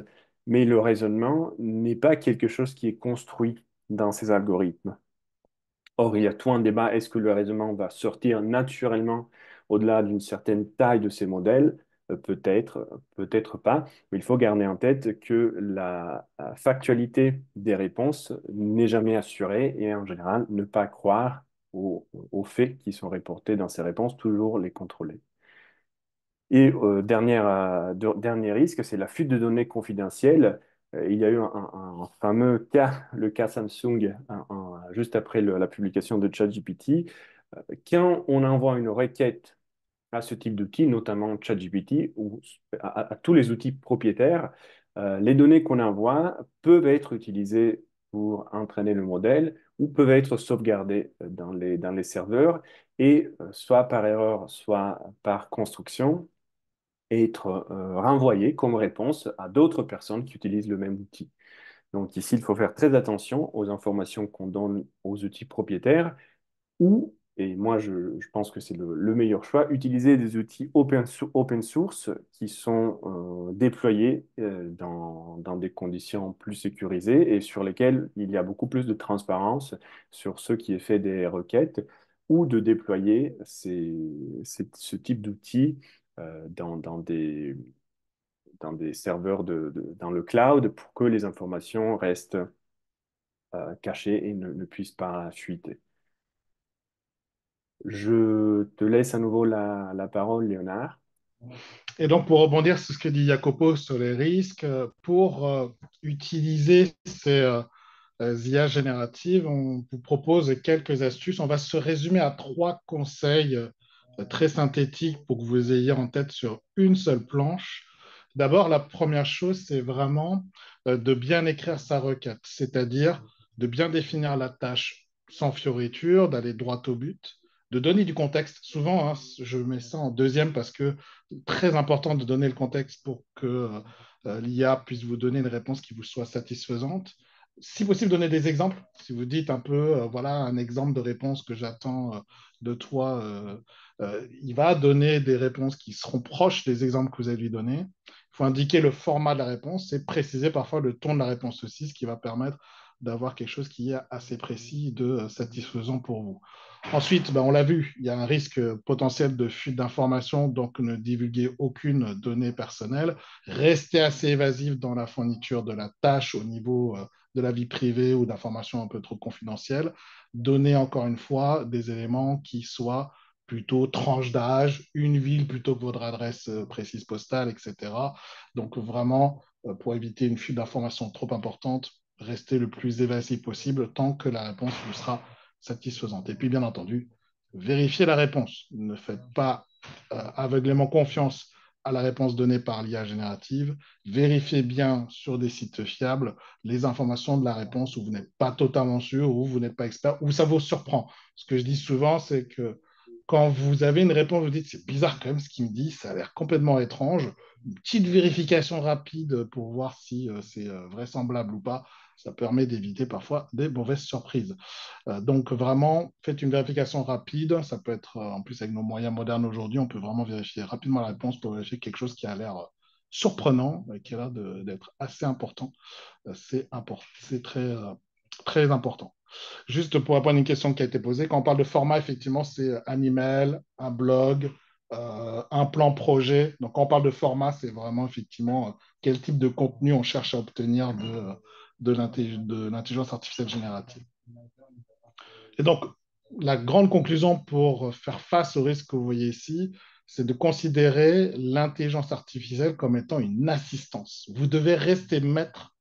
mais le raisonnement n'est pas quelque chose qui est construit dans ces algorithmes. Or, il y a tout un débat, est-ce que le raisonnement va sortir naturellement au-delà d'une certaine taille de ces modèles? Peut-être, peut-être pas, mais il faut garder en tête que la factualité des réponses n'est jamais assurée et en général, ne pas croire aux faits qui sont reportés dans ces réponses, toujours les contrôler. Et dernier risque, c'est la fuite de données confidentielles. Il y a eu un fameux cas, le cas Samsung, juste après la publication de ChatGPT. Quand on envoie une requête à ce type d'outils, notamment ChatGPT ou à tous les outils propriétaires, les données qu'on envoie peuvent être utilisées pour entraîner le modèle ou peuvent être sauvegardées dans les serveurs et soit par erreur, soit par construction être renvoyées comme réponse à d'autres personnes qui utilisent le même outil. Donc ici, il faut faire très attention aux informations qu'on donne aux outils propriétaires ou, et moi je pense que c'est le meilleur choix, utiliser des outils open source qui sont déployés dans des conditions plus sécurisées et sur lesquelles il y a beaucoup plus de transparence sur ce qui est fait des requêtes ou de déployer ce type d'outils dans des serveurs dans le cloud pour que les informations restent cachées et ne puissent pas fuiter. Je te laisse à nouveau la parole, Léonard. Et donc, pour rebondir sur ce que dit Jacopo sur les risques, pour utiliser ces IA génératives, on vous propose quelques astuces. On va se résumer à 3 conseils très synthétiques pour que vous ayez en tête sur une seule planche. D'abord, la première chose, c'est vraiment de bien écrire sa requête, c'est-à-dire de bien définir la tâche sans fioriture, d'aller droit au but, de donner du contexte. Souvent, hein, je mets ça en deuxième parce que c'est très important de donner le contexte pour que l'IA puisse vous donner une réponse qui vous soit satisfaisante. Si possible, donner des exemples. Si vous dites un peu, voilà, un exemple de réponse que j'attends de toi, il va donner des réponses qui seront proches des exemples que vous allez lui donner. Il faut indiquer le format de la réponse et préciser parfois le ton de la réponse aussi, ce qui va permettre d'avoir quelque chose qui est assez précis de satisfaisant pour vous. Ensuite, ben, on l'a vu, il y a un risque potentiel de fuite d'informations, donc ne divulguez aucune donnée personnelle. Restez assez évasif dans la fourniture de la tâche au niveau de la vie privée ou d'informations un peu trop confidentielles. Donnez encore une fois des éléments qui soient plutôt tranche d'âge, une ville plutôt que votre adresse précise postale, etc. Donc vraiment, pour éviter une fuite d'informations trop importante, restez le plus évasif possible tant que la réponse vous sera satisfaisante. Et puis, bien entendu, vérifiez la réponse. Ne faites pas aveuglément confiance à la réponse donnée par l'IA générative. Vérifiez bien sur des sites fiables les informations de la réponse où vous n'êtes pas totalement sûr, où vous n'êtes pas expert, où ça vous surprend. Ce que je dis souvent, c'est que quand vous avez une réponse, vous dites c'est bizarre quand même ce qu'il me dit, ça a l'air complètement étrange. Une petite vérification rapide pour voir si c'est vraisemblable ou pas, ça permet d'éviter parfois des mauvaises surprises. Donc vraiment, faites une vérification rapide. Ça peut être, en plus avec nos moyens modernes aujourd'hui, on peut vraiment vérifier rapidement la réponse pour vérifier quelque chose qui a l'air surprenant et qui a l'air d'être assez important. C'est très important. Juste pour répondre à une question qui a été posée, quand on parle de format, effectivement, c'est un email, un blog, un plan projet. Donc, quand on parle de format, c'est vraiment effectivement quel type de contenu on cherche à obtenir de l'intelligence artificielle générative. Et donc, la grande conclusion pour faire face au risque que vous voyez ici, c'est de considérer l'intelligence artificielle comme étant une assistance. Vous devez rester maître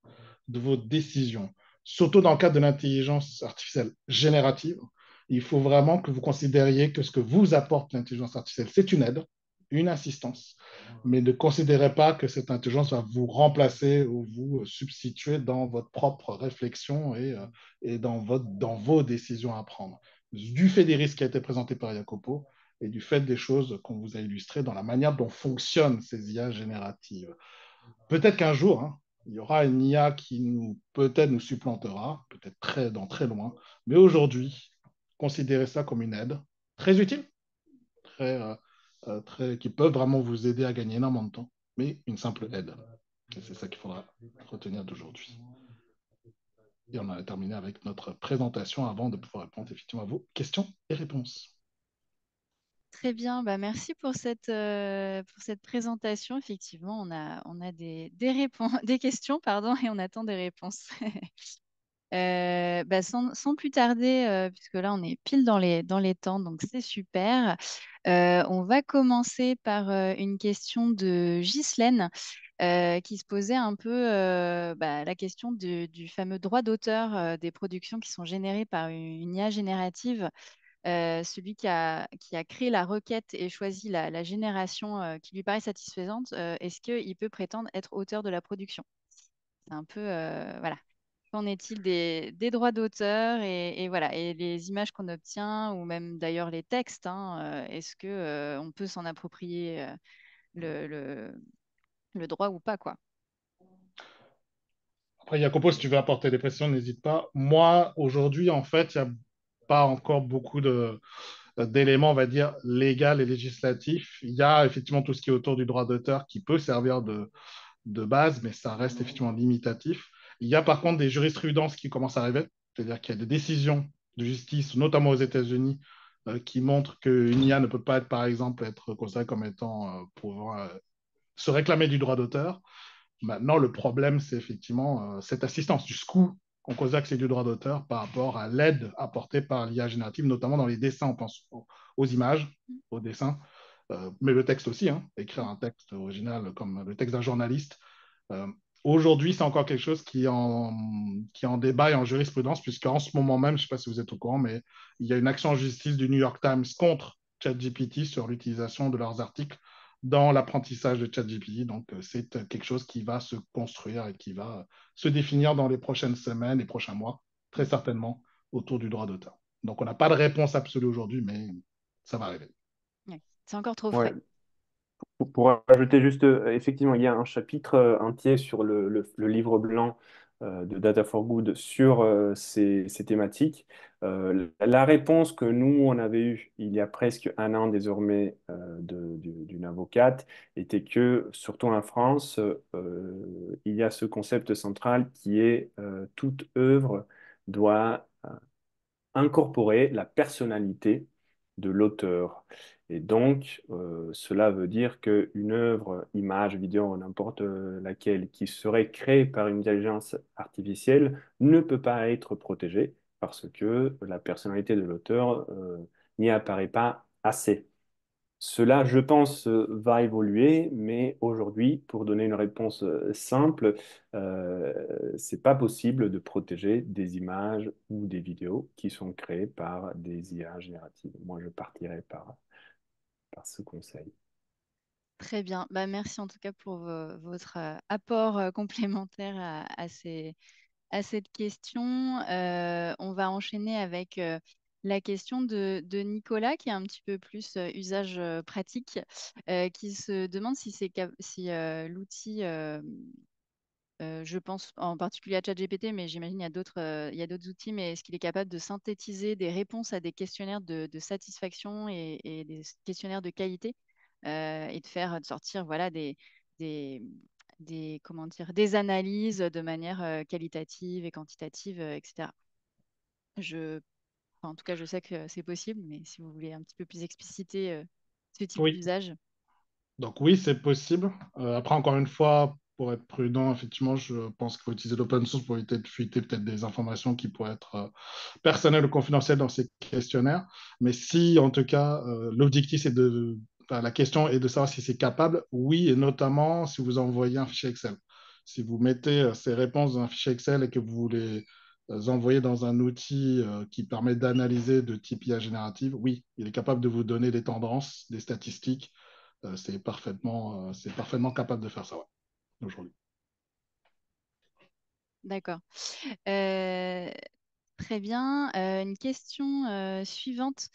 de vos décisions, surtout dans le cadre de l'intelligence artificielle générative. Il faut vraiment que vous considériez que ce que vous apporte l'intelligence artificielle, c'est une aide, une assistance, mais ne considérez pas que cette intelligence va vous remplacer ou vous substituer dans votre propre réflexion et dans vos décisions à prendre. Du fait des risques qui a été présenté par Jacopo et du fait des choses qu'on vous a illustrées dans la manière dont fonctionnent ces IA génératives. Peut-être qu'un jour, hein, il y aura une IA qui peut-être nous supplantera, peut-être dans très loin, mais aujourd'hui, considérez ça comme une aide très utile, très, qui peut vraiment vous aider à gagner énormément de temps, mais une simple aide. Et c'est ça qu'il faudra retenir d'aujourd'hui. Et on a terminé avec notre présentation avant de pouvoir répondre effectivement à vos questions et réponses. Très bien, bah merci pour cette présentation. Effectivement, on a des réponses, des questions, pardon, et on attend des réponses. Sans plus tarder, puisque là on est pile dans les temps, donc c'est super. On va commencer par une question de Ghislaine qui se posait un peu la question du fameux droit d'auteur des productions qui sont générées par une IA générative. Celui qui a créé la requête et choisi la génération qui lui paraît satisfaisante, est-ce qu'il peut prétendre être auteur de la production? C'est un peu, voilà. Qu'en est-il des droits d'auteur et voilà, et les images qu'on obtient ou même d'ailleurs les textes, hein, est-ce que on peut s'en approprier le, le- le droit ou pas, quoi? Après, Jacopo, si tu veux apporter des précisions, n'hésite pas. Moi, aujourd'hui, en fait, il n'y a pas encore beaucoup d'éléments, on va dire, légaux et législatifs. Il y a effectivement tout ce qui est autour du droit d'auteur qui peut servir de base, mais ça reste effectivement limitatif. Il y a par contre des jurisprudences qui commencent à arriver, c'est-à-dire qu'il y a des décisions de justice, notamment aux États-Unis, qui montrent qu'une IA ne peut pas être, par exemple, être considérée comme étant pour se réclamer du droit d'auteur. Maintenant, le problème, c'est effectivement cette assistance, jusqu'où on considère que c'est du droit d'auteur par rapport à l'aide apportée par l'IA générative, notamment dans les dessins, on pense aux images, aux dessins, mais le texte aussi, hein, écrire un texte original comme le texte d'un journaliste. Euh, Aujourd'hui, c'est encore quelque chose qui est en débat et en jurisprudence, puisqu'en ce moment même, je ne sais pas si vous êtes au courant, mais il y a une action en justice du New York Times contre ChatGPT sur l'utilisation de leurs articles dans l'apprentissage de ChatGPT. Donc, c'est quelque chose qui va se construire et qui va se définir dans les prochaines semaines, les prochains mois, très certainement, autour du droit d'auteur. Donc, on n'a pas de réponse absolue aujourd'hui, mais ça va arriver. Ouais, c'est encore trop Ouais, frais. pour ajouter juste, effectivement, il y a un chapitre entier sur le livre blanc de Data for Good sur ces thématiques. La réponse que nous, on avait eue il y a presque un an désormais d'une avocate était que, surtout en France, il y a ce concept central qui est toute œuvre doit incorporer la personnalité de l'auteur. Et donc, cela veut dire qu'une œuvre, image, vidéo, n'importe laquelle, qui serait créée par une intelligence artificielle ne peut pas être protégée parce que la personnalité de l'auteur n'y apparaît pas assez. Cela, je pense, va évoluer, mais aujourd'hui, pour donner une réponse simple, c'est pas possible de protéger des images ou des vidéos qui sont créées par des IA génératives. Moi, je partirais par ce conseil. Très bien. Bah, merci en tout cas pour votre apport complémentaire à cette question. On va enchaîner avec la question de Nicolas, qui est un petit peu plus usage pratique, qui se demande si l'outil, je pense en particulier à ChatGPT, mais j'imagine il y a d'autres outils, mais est-ce qu'il est capable de synthétiser des réponses à des questionnaires de satisfaction et des questionnaires de qualité et de sortir voilà, des, comment dire, des analyses de manière qualitative et quantitative, etc. En tout cas, je sais que c'est possible, mais si vous voulez un petit peu plus expliciter ce type Oui, d'usage. donc oui, c'est possible. Après, encore une fois, pour être prudent, effectivement, je pense qu'il faut utiliser l'open source pour éviter de fuiter peut-être des informations qui pourraient être personnelles ou confidentielles dans ces questionnaires. Mais si, en tout cas, l'objectif, enfin, la question est de savoir si c'est capable, oui, et notamment si vous envoyez un fichier Excel. Si vous mettez ces réponses dans un fichier Excel et que vous les envoyez dans un outil qui permet d'analyser de type IA générative, oui, il est capable de vous donner des tendances, des statistiques, c'est parfaitement capable de faire ça ouais, aujourd'hui. D'accord. Euh, Très bien. Une question suivante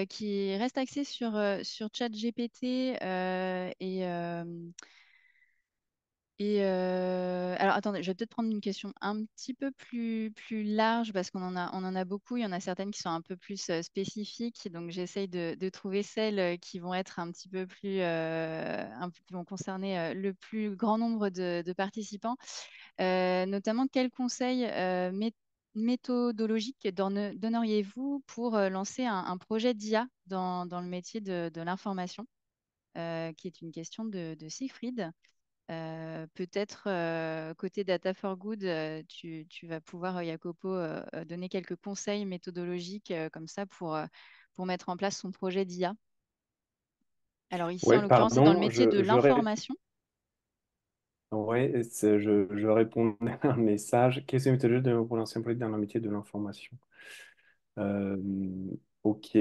qui reste axée sur ChatGPT alors attendez, je vais peut-être prendre une question un petit peu plus large parce on en a beaucoup. Il y en a certaines qui sont un peu plus spécifiques. Donc j'essaye de trouver celles qui vont être un petit peu plus, qui vont concerner le plus grand nombre de participants. Notamment, quels conseils méthodologiques donneriez-vous pour lancer un projet d'IA dans le métier de l'information, qui est une question de Siegfried. Peut-être côté Data for Good, tu vas pouvoir, Jacopo, donner quelques conseils méthodologiques comme ça pour mettre en place son projet d'IA. Alors ici, Oui, en l'occurrence, c'est dans le pardon, métier de l'information. je répondais à un message. Qu'est-ce que méthodologie de pour l'ancien politique dans le métier de l'information? Euh, ok,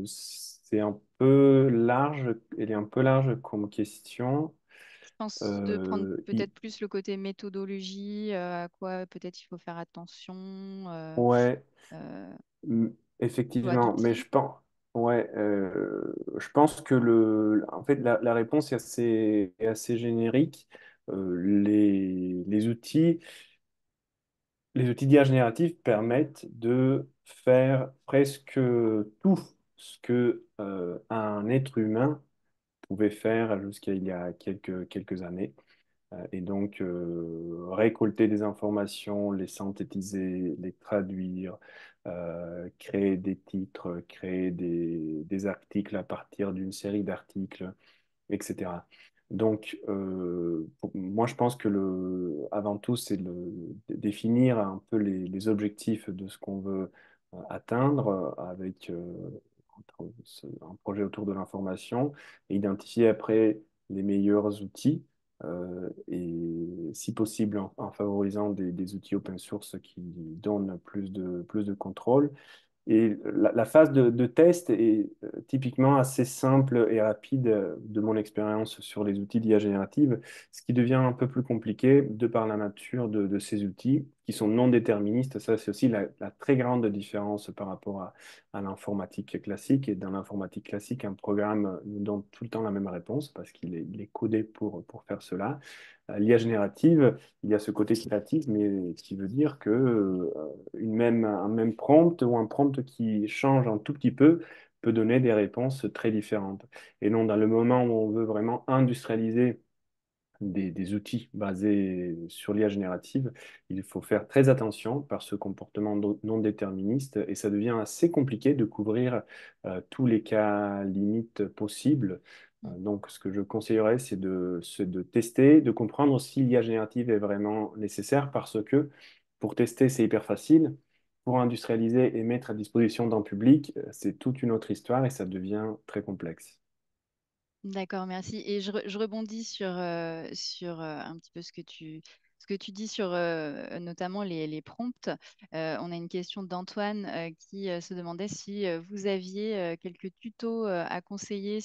c'est un peu large, elle est un peu large comme question. Je pense de prendre Il- peut-être plus le côté méthodologie, à quoi peut-être il faut faire attention, ouais, euh, mm, choix effectivement, mais d'outils. je pense que en fait, la réponse est assez générique. Les outils. Les outils d'IA générative permettent de faire presque tout ce que un être humain pouvait faire jusqu'à il y a quelques années. Et donc, récolter des informations, les synthétiser, les traduire, créer des titres, créer des articles à partir d'une série d'articles, etc. Donc, moi, je pense que avant tout, c'est de définir un peu les objectifs de ce qu'on veut atteindre avec un projet autour de l'information et identifier après les meilleurs outils et, si possible, en favorisant des outils open source qui donnent plus de contrôle. Et la phase de test est typiquement assez simple et rapide de mon expérience sur les outils d'IA générative, ce qui devient un peu plus compliqué de par la nature de ces outils qui sont non déterministes. Ça, c'est aussi la très grande différence par rapport à l'informatique classique. Et dans l'informatique classique, un programme nous donne tout le temps la même réponse parce il est codé pour faire cela. L'IA générative, il y a ce côté créatif, mais ce qui veut dire que un même prompt ou un prompt qui change un tout petit peu peut donner des réponses très différentes. Et non, dans le moment où on veut vraiment industrialiser des outils basés sur l'IA générative, il faut faire très attention par ce comportement non déterministe et ça devient assez compliqué de couvrir tous les cas limites possibles. Donc, ce que je conseillerais, c'est de tester, de comprendre si l'IA générative est vraiment nécessaire parce que pour tester, c'est hyper facile. pour industrialiser et mettre à disposition d'un public, c'est toute une autre histoire et ça devient très complexe. D'accord, merci. Et je rebondis sur un petit peu ce que tu dis sur notamment les prompts. On a une question d'Antoine qui se demandait si vous aviez quelques tutos à conseiller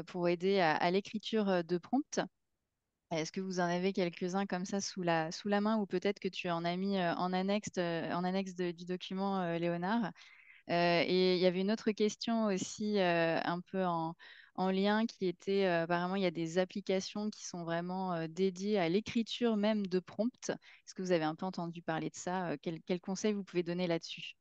pour aider à l'écriture de prompts. Est-ce que vous en avez quelques-uns comme ça sous la main ou peut-être que tu en as mis en annexe du document, Léonard? Et il y avait une autre question aussi un peu en lien qui était apparemment il y a des applications qui sont vraiment dédiées à l'écriture même de prompts. Est-ce que vous avez un peu entendu parler de ça? Quel conseil vous pouvez donner là-dessus?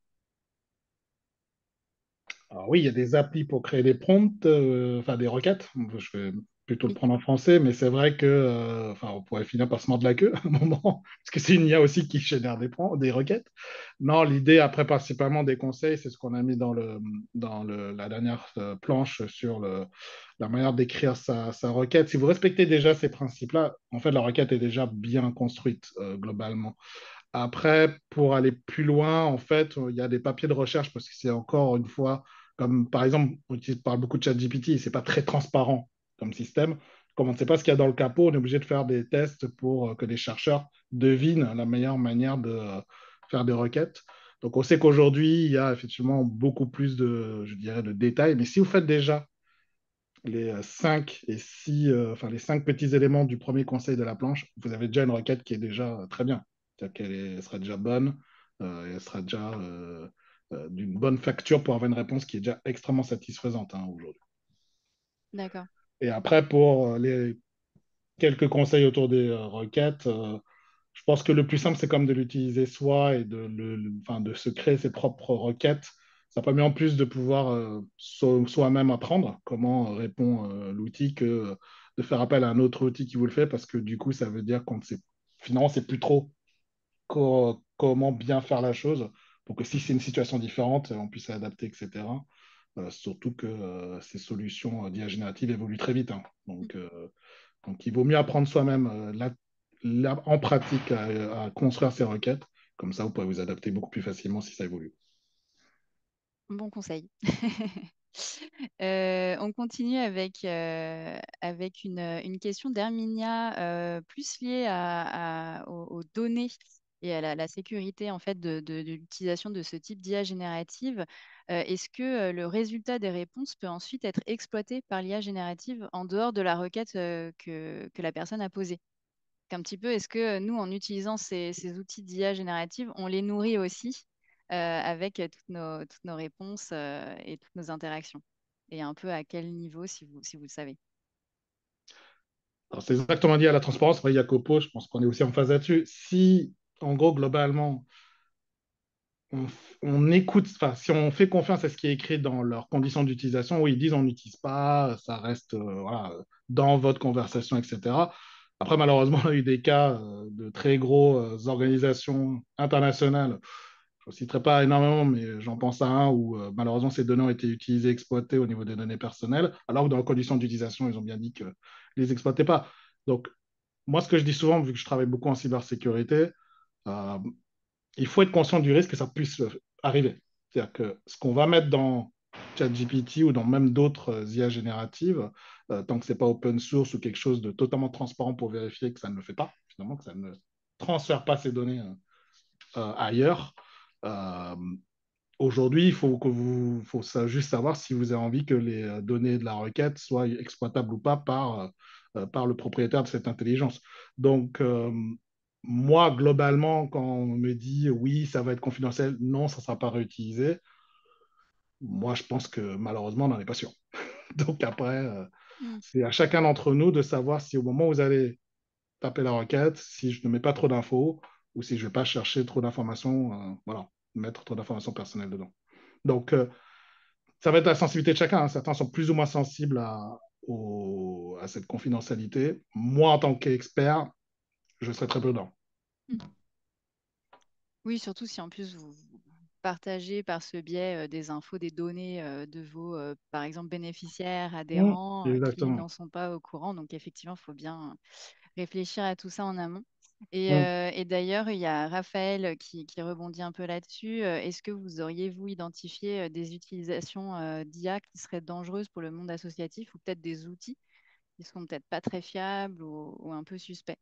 Alors oui, il y a des applis pour créer des prompts, enfin des requêtes. Je vais plutôt le Oui, prendre en français, mais c'est vrai que, enfin, on pourrait finir par se mordre la queue à un moment, parce que c'est une IA aussi qui génère des requêtes. Non, l'idée, après, principalement des conseils, c'est ce qu'on a mis la dernière planche sur la manière d'écrire sa requête. Si vous respectez déjà ces principes-là, en fait, la requête est déjà bien construite globalement. Après, pour aller plus loin, en fait, il y a des papiers de recherche parce que c'est encore une fois, comme par exemple, parle beaucoup de ChatGPT, c'est pas très transparent comme système. Comme on ne sait pas ce qu'il y a dans le capot, on est obligé de faire des tests pour que les chercheurs devinent la meilleure manière de faire des requêtes. Donc, on sait qu'aujourd'hui, il y a effectivement beaucoup plus de, je dirais, de détails. Mais si vous faites déjà les 5 et 6, enfin les 5 petits éléments du premier conseil de la planche, vous avez déjà une requête qui est déjà très bien. C'est-à-dire elle sera déjà bonne, et elle sera déjà d'une bonne facture pour avoir une réponse qui est déjà extrêmement satisfaisante aujourd'hui. d'accord. Et après, pour les quelques conseils autour des requêtes, je pense que le plus simple, c'est comme de l'utiliser soi et enfin, de se créer ses propres requêtes. Ça permet en plus de pouvoir soi-même apprendre comment répond l'outil que de faire appel à un autre outil qui vous le fait, parce que du coup, ça veut dire qu'on ne sait finalement, c'est plus trop comment bien faire la chose pour que si c'est une situation différente, on puisse s'adapter, etc. Surtout que ces solutions d'IA générative évoluent très vite, hein. Donc, il vaut mieux apprendre soi-même en pratique à construire ses requêtes. Comme ça, vous pourrez vous adapter beaucoup plus facilement si ça évolue. Bon conseil. On continue avec une question d'Herminia plus liée aux données et à la sécurité en fait de l'utilisation de ce type d'IA générative. Est-ce que le résultat des réponses peut ensuite être exploité par l'IA générative en dehors de la requête que la personne a posée? Un petit peu, est-ce que nous, en utilisant ces outils d'IA générative, on les nourrit aussi avec toutes nos réponses et toutes nos interactions? Et un peu à quel niveau, si vous le savez. Alors, c'est exactement lié à la transparence. Après, Jacopo, je pense qu'on est aussi en phase là-dessus. Si, en gros, globalement, on, on écoute, enfin, si on fait confiance à ce qui est écrit dans leurs conditions d'utilisation, où ils disent on n'utilise pas, ça reste voilà, dans votre conversation, etc. Après, malheureusement, on a eu des cas de très grosses organisations internationales. Je ne citerai pas énormément, mais j'en pense à un où malheureusement ces données ont été utilisées, exploitées au niveau des données personnelles, alors que dans les conditions d'utilisation, ils ont bien dit qu'ils ne les exploitaient pas. Donc, moi, ce que je dis souvent, vu que je travaille beaucoup en cybersécurité, euh, il faut être conscient du risque que ça puisse arriver. C'est-à-dire que ce qu'on va mettre dans ChatGPT ou dans même d'autres IA génératives, tant que ce n'est pas open source ou quelque chose de totalement transparent pour vérifier que ça ne le fait pas, finalement, que ça ne transfère pas ces données ailleurs. Euh, Aujourd'hui, il faut juste savoir si vous avez envie que les données de la requête soient exploitables ou pas par le propriétaire de cette intelligence. Donc, moi, globalement, quand on me dit oui, ça va être confidentiel, non, ça ne sera pas réutilisé, moi, je pense que malheureusement, on n'en est pas sûr. Donc, après, Hmm. c'est à chacun d'entre nous de savoir si au moment où vous allez taper la requête, si je ne mets pas trop d'infos ou si je ne vais pas chercher trop d'informations, voilà, mettre trop d'informations personnelles dedans. Donc, ça va être la sensibilité de chacun, hein. Certains sont plus ou moins sensibles à cette confidentialité. Moi, en tant qu'expert, je serais très prudent. Hmm. Oui, surtout si en plus vous partagez par ce biais des infos, des données de vos, par exemple, bénéficiaires, Mmh, adhérents qui exactement. n'en sont pas au courant. Donc, effectivement, il faut bien réfléchir à tout ça en amont. Mm. Et d'ailleurs, il y a Raphaël qui rebondit un peu là-dessus. Est-ce que vous auriez, vous, identifié des utilisations d'IA qui seraient dangereuses pour le monde associatif ou peut-être des outils qui sont peut-être pas très fiables ou un peu suspects?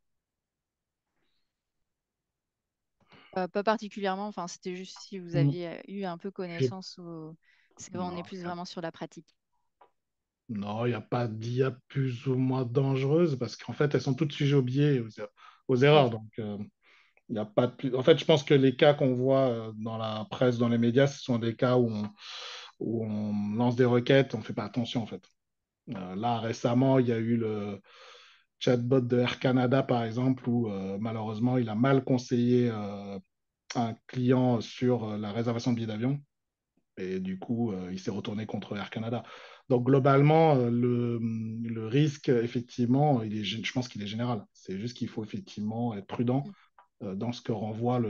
Pas particulièrement, enfin, c'était juste si vous Mm. aviez eu un peu J'ai- connaissance ou on est Non, plus vraiment sur la pratique. non, il n'y a pas d'IA plus ou moins dangereuse parce qu'en fait, elles sont toutes sujettes aux biais et aux Mm, erreurs. Donc, il y a pas de plus... En fait, je pense que les cas qu'on voit dans la presse, dans les médias, ce sont des cas où on lance des requêtes, on ne fait pas attention en fait. Là, récemment, il y a eu le chatbot de Air Canada, par exemple, où malheureusement, il a mal conseillé un client sur la réservation de billets d'avion. Et du coup, il s'est retourné contre Air Canada. Donc, globalement, le risque, effectivement, je pense qu'il est général. C'est juste qu'il faut effectivement être prudent mm, dans ce que renvoie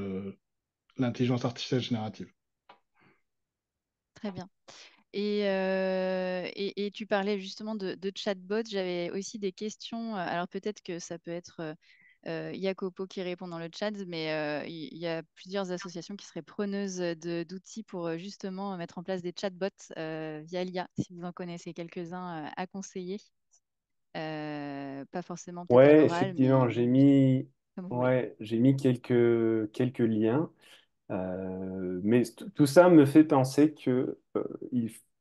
l'intelligence artificielle générative. très bien. Et tu parlais justement de chatbot. J'avais aussi des questions. Alors peut-être que ça peut être Jacopo qui répond dans le chat, mais il y a plusieurs associations qui seraient preneuses d'outils pour justement mettre en place des chatbots via l'IA, si vous en connaissez quelques-uns à conseiller. Pas forcément peut-être à Ouais, l'oral, effectivement, mais comme vous voulez. j'ai mis quelques liens. Mais tout ça me fait penser que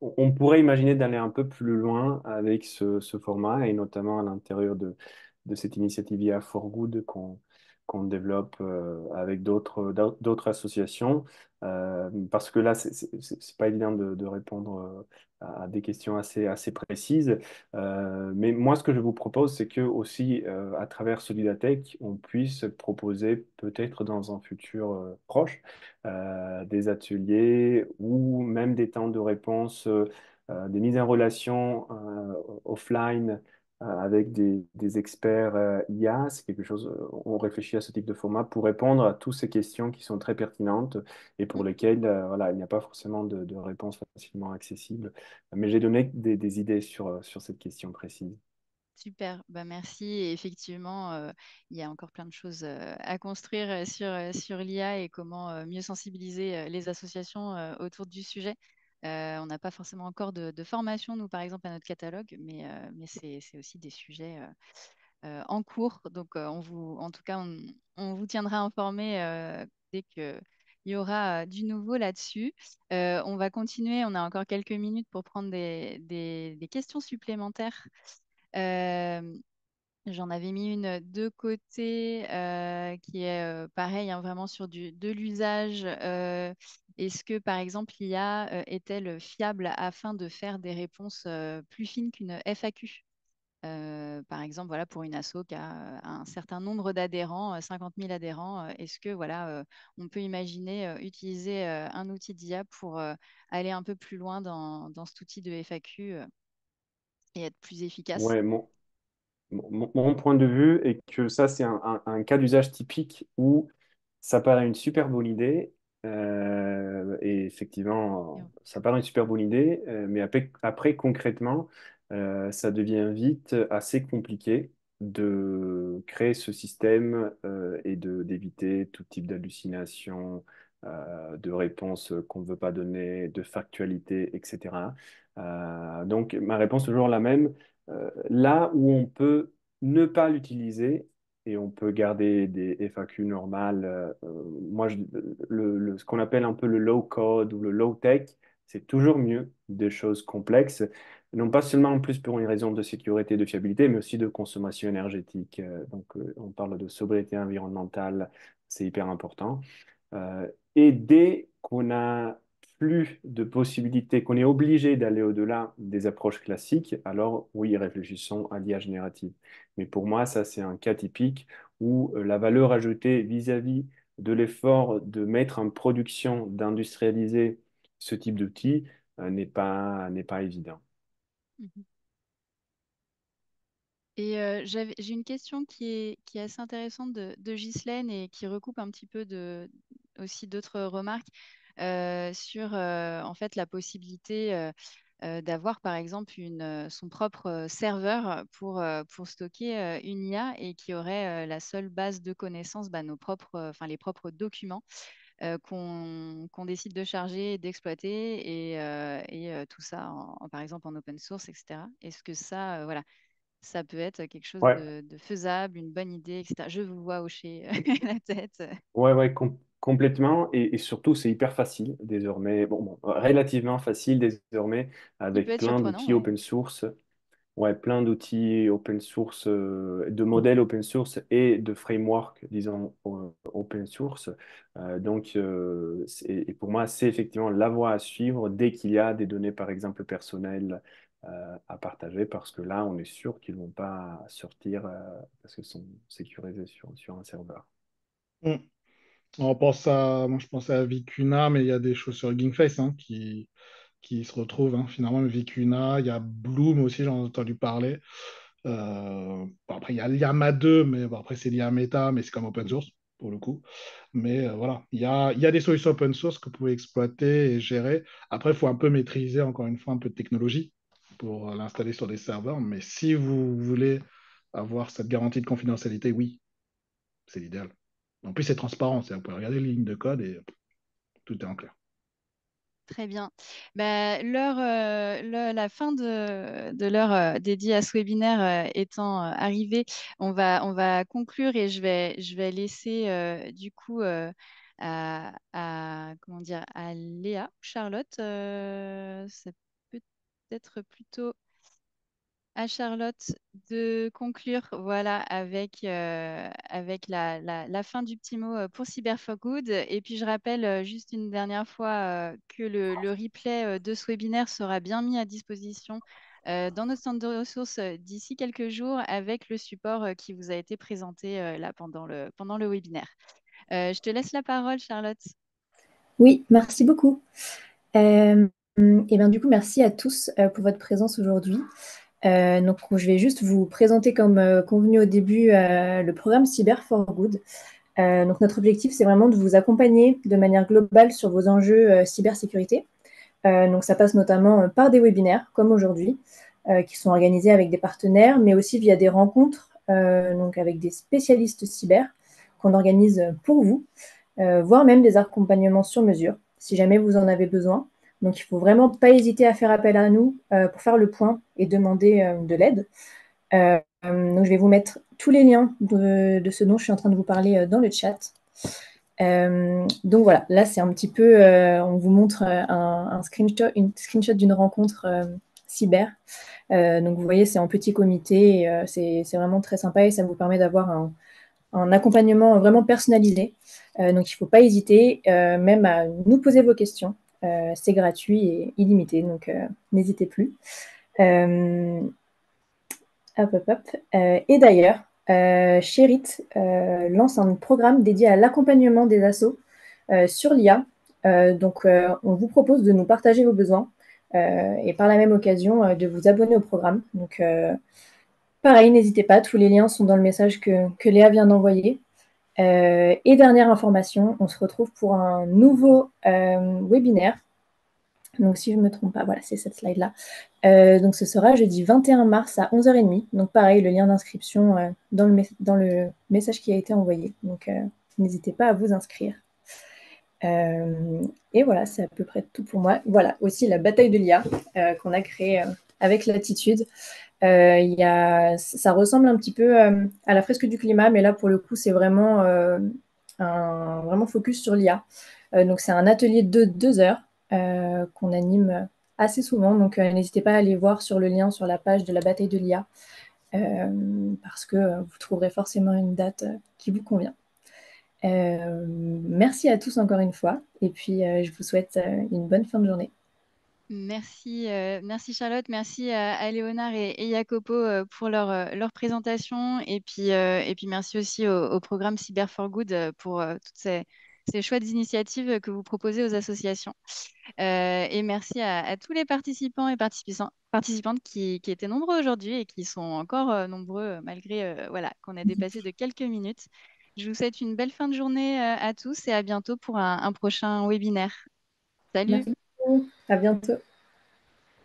on pourrait imaginer d'aller un peu plus loin avec ce format et notamment à l'intérieur de cette initiative IA for Good qu'on développe avec d'autres associations. Parce que là, c'est pas évident de répondre à des questions assez précises. Mais moi, ce que je vous propose, c'est que aussi, à travers Solidatech, on puisse proposer peut-être dans un futur proche des ateliers ou même des temps de réponse, des mises en relation offline avec des experts IA. C'est quelque chose, on réfléchit à ce type de format pour répondre à toutes ces questions qui sont très pertinentes et pour lesquelles voilà, il n'y a pas forcément de réponse facilement accessible. Mais j'ai donné des idées sur cette question précise. Super, bah merci. Et effectivement, il y a encore plein de choses à construire sur l'IA et comment mieux sensibiliser les associations autour du sujet. On n'a pas forcément encore de formation, nous, par exemple, à notre catalogue, mais c'est aussi des sujets en cours. Donc, en tout cas, on vous tiendra informé dès qu'il y aura du nouveau là-dessus. On va continuer, on a encore quelques minutes pour prendre des questions supplémentaires. Euh, J'en avais mis une de côté qui est pareil, hein, vraiment sur de l'usage. Est-ce que, par exemple, l'IA est-elle fiable afin de faire des réponses plus fines qu'une FAQ? Par exemple, voilà, pour une asso qui a un certain nombre d'adhérents, 50 000 adhérents, est-ce que voilà, on peut imaginer utiliser un outil d'IA pour aller un peu plus loin dans cet outil de FAQ et être plus efficace? Ouais, mon point de vue est que ça, c'est un cas d'usage typique où ça paraît une super bonne idée. Et effectivement, ça paraît une super bonne idée, mais après, concrètement, ça devient vite assez compliqué de créer ce système et d'éviter tout type d'hallucination, de réponses qu'on ne veut pas donner, de factualité, etc. Donc, ma réponse est toujours la même. Là où on peut ne pas l'utiliser et on peut garder des FAQ normales, moi, ce qu'on appelle un peu le low code ou le low tech, c'est toujours mieux des choses complexes, non pas seulement en plus pour une raison de sécurité et de fiabilité, mais aussi de consommation énergétique. On parle de sobriété environnementale, c'est hyper important. Et dès qu'on a plus de possibilités, qu'on est obligé d'aller au-delà des approches classiques, alors oui, réfléchissons à l'IA générative. Mais pour moi, ça, c'est un cas typique où la valeur ajoutée vis-à-vis de l'effort de mettre en production, d'industrialiser ce type d'outil n'est pas évident. Mhm. Et j'ai une question qui est assez intéressante de Ghislaine et qui recoupe un petit peu aussi d'autres remarques sur en fait la possibilité. d'avoir par exemple son propre serveur pour stocker une IA et qui aurait la seule base de connaissances, nos propres, enfin les propres documents qu'on décide de charger et d'exploiter et tout ça par exemple en open source, etc. Est-ce que ça, voilà, ça peut être quelque chose Ouais, de faisable, une bonne idée, etc. Je vous vois hocher la tête. ouais, complètement. Et surtout, c'est hyper facile désormais. Bon, relativement facile désormais Il peut avec être plein surprenant, d'outils ouais. open source. Ouais, plein d'outils open source, de modèles open source et de frameworks, disons, open source. Et pour moi, c'est effectivement la voie à suivre dès qu'il y a des données, par exemple, personnelles à partager, parce que là, on est sûr qu'ils ne vont pas sortir parce qu'elles sont sécurisées sur un serveur. Mm. Moi, je pensais à Vicuna, mais il y a des choses sur Hugging Face qui se retrouvent, hein. Finalement, Vicuna, il y a Bloom aussi, j'en ai entendu parler. Bon, après, il y a Ma 2, mais bon, après, c'est lié à Meta, mais c'est comme open source, pour le coup. Mais voilà, il y a des solutions open source que vous pouvez exploiter et gérer. Après, il faut un peu maîtriser, encore une fois, un peu de technologie pour l'installer sur des serveurs. Mais si vous voulez avoir cette garantie de confidentialité, oui, c'est l'idéal. En plus, c'est transparent. Vous pouvez regarder les lignes de code et tout est en clair. Très bien. La fin de l'heure dédiée à ce webinaire étant arrivée, on va conclure et je vais laisser du coup comment dire, à Léa, Charlotte, c'est peut-être plutôt à Charlotte de conclure, voilà, avec la fin du petit mot pour Cyber for Good. Et puis je rappelle juste une dernière fois que le replay de ce webinaire sera bien mis à disposition dans notre centre de ressources d'ici quelques jours avec le support qui vous a été présenté là pendant le webinaire. Je te laisse la parole, Charlotte. Oui, merci beaucoup. Et bien, du coup, merci à tous pour votre présence aujourd'hui. Donc, je vais juste vous présenter, comme convenu au début, le programme Cyber for Good. Donc, notre objectif, c'est vraiment de vous accompagner de manière globale sur vos enjeux cybersécurité. Donc, ça passe notamment par des webinaires, comme aujourd'hui, qui sont organisés avec des partenaires, mais aussi via des rencontres, donc avec des spécialistes cyber qu'on organise pour vous, voire même des accompagnements sur mesure, si jamais vous en avez besoin. Donc, il ne faut vraiment pas hésiter à faire appel à nous pour faire le point et demander de l'aide. Donc, je vais vous mettre tous les liens de ce dont je suis en train de vous parler dans le chat. Donc voilà, là c'est un petit peu, on vous montre une screenshot d'une rencontre cyber. Donc vous voyez, c'est en petit comité, c'est vraiment très sympa et ça vous permet d'avoir un accompagnement vraiment personnalisé. Donc il ne faut pas hésiter même à nous poser vos questions. C'est gratuit et illimité, donc n'hésitez plus. Hop, hop, hop. Et d'ailleurs, Sherit lance un programme dédié à l'accompagnement des assos sur l'IA. Donc, on vous propose de nous partager vos besoins et par la même occasion de vous abonner au programme. Donc, pareil, n'hésitez pas, tous les liens sont dans le message que Léa vient d'envoyer. Et dernière information, on se retrouve pour un nouveau webinaire. Donc, si je ne me trompe pas, voilà, c'est cette slide-là. Donc, ce sera jeudi 21 mars à 11h30. Donc, pareil, le lien d'inscription dans le message qui a été envoyé. Donc, n'hésitez pas à vous inscrire. Et voilà, c'est à peu près tout pour moi. Voilà, aussi la bataille de l'IA qu'on a créée avec Latitude. Ça ressemble un petit peu à la fresque du climat, mais là, pour le coup, c'est vraiment vraiment focus sur l'IA. Donc, c'est un atelier de 2 heures qu'on anime assez souvent. Donc, n'hésitez pas à aller voir sur le lien sur la page de la bataille de l'IA parce que vous trouverez forcément une date qui vous convient. Merci à tous encore une fois et puis je vous souhaite une bonne fin de journée. Merci, merci Charlotte, merci à Léonard et Jacopo pour leur présentation et puis merci aussi au programme Cyber for Good pour toutes ces chouettes initiatives que vous proposez aux associations. Et merci à tous les participants et participantes qui étaient nombreux aujourd'hui et qui sont encore nombreux malgré voilà, qu'on a dépassé de quelques minutes. Je vous souhaite une belle fin de journée à tous et à bientôt pour un prochain webinaire. Salut! Merci beaucoup, à bientôt.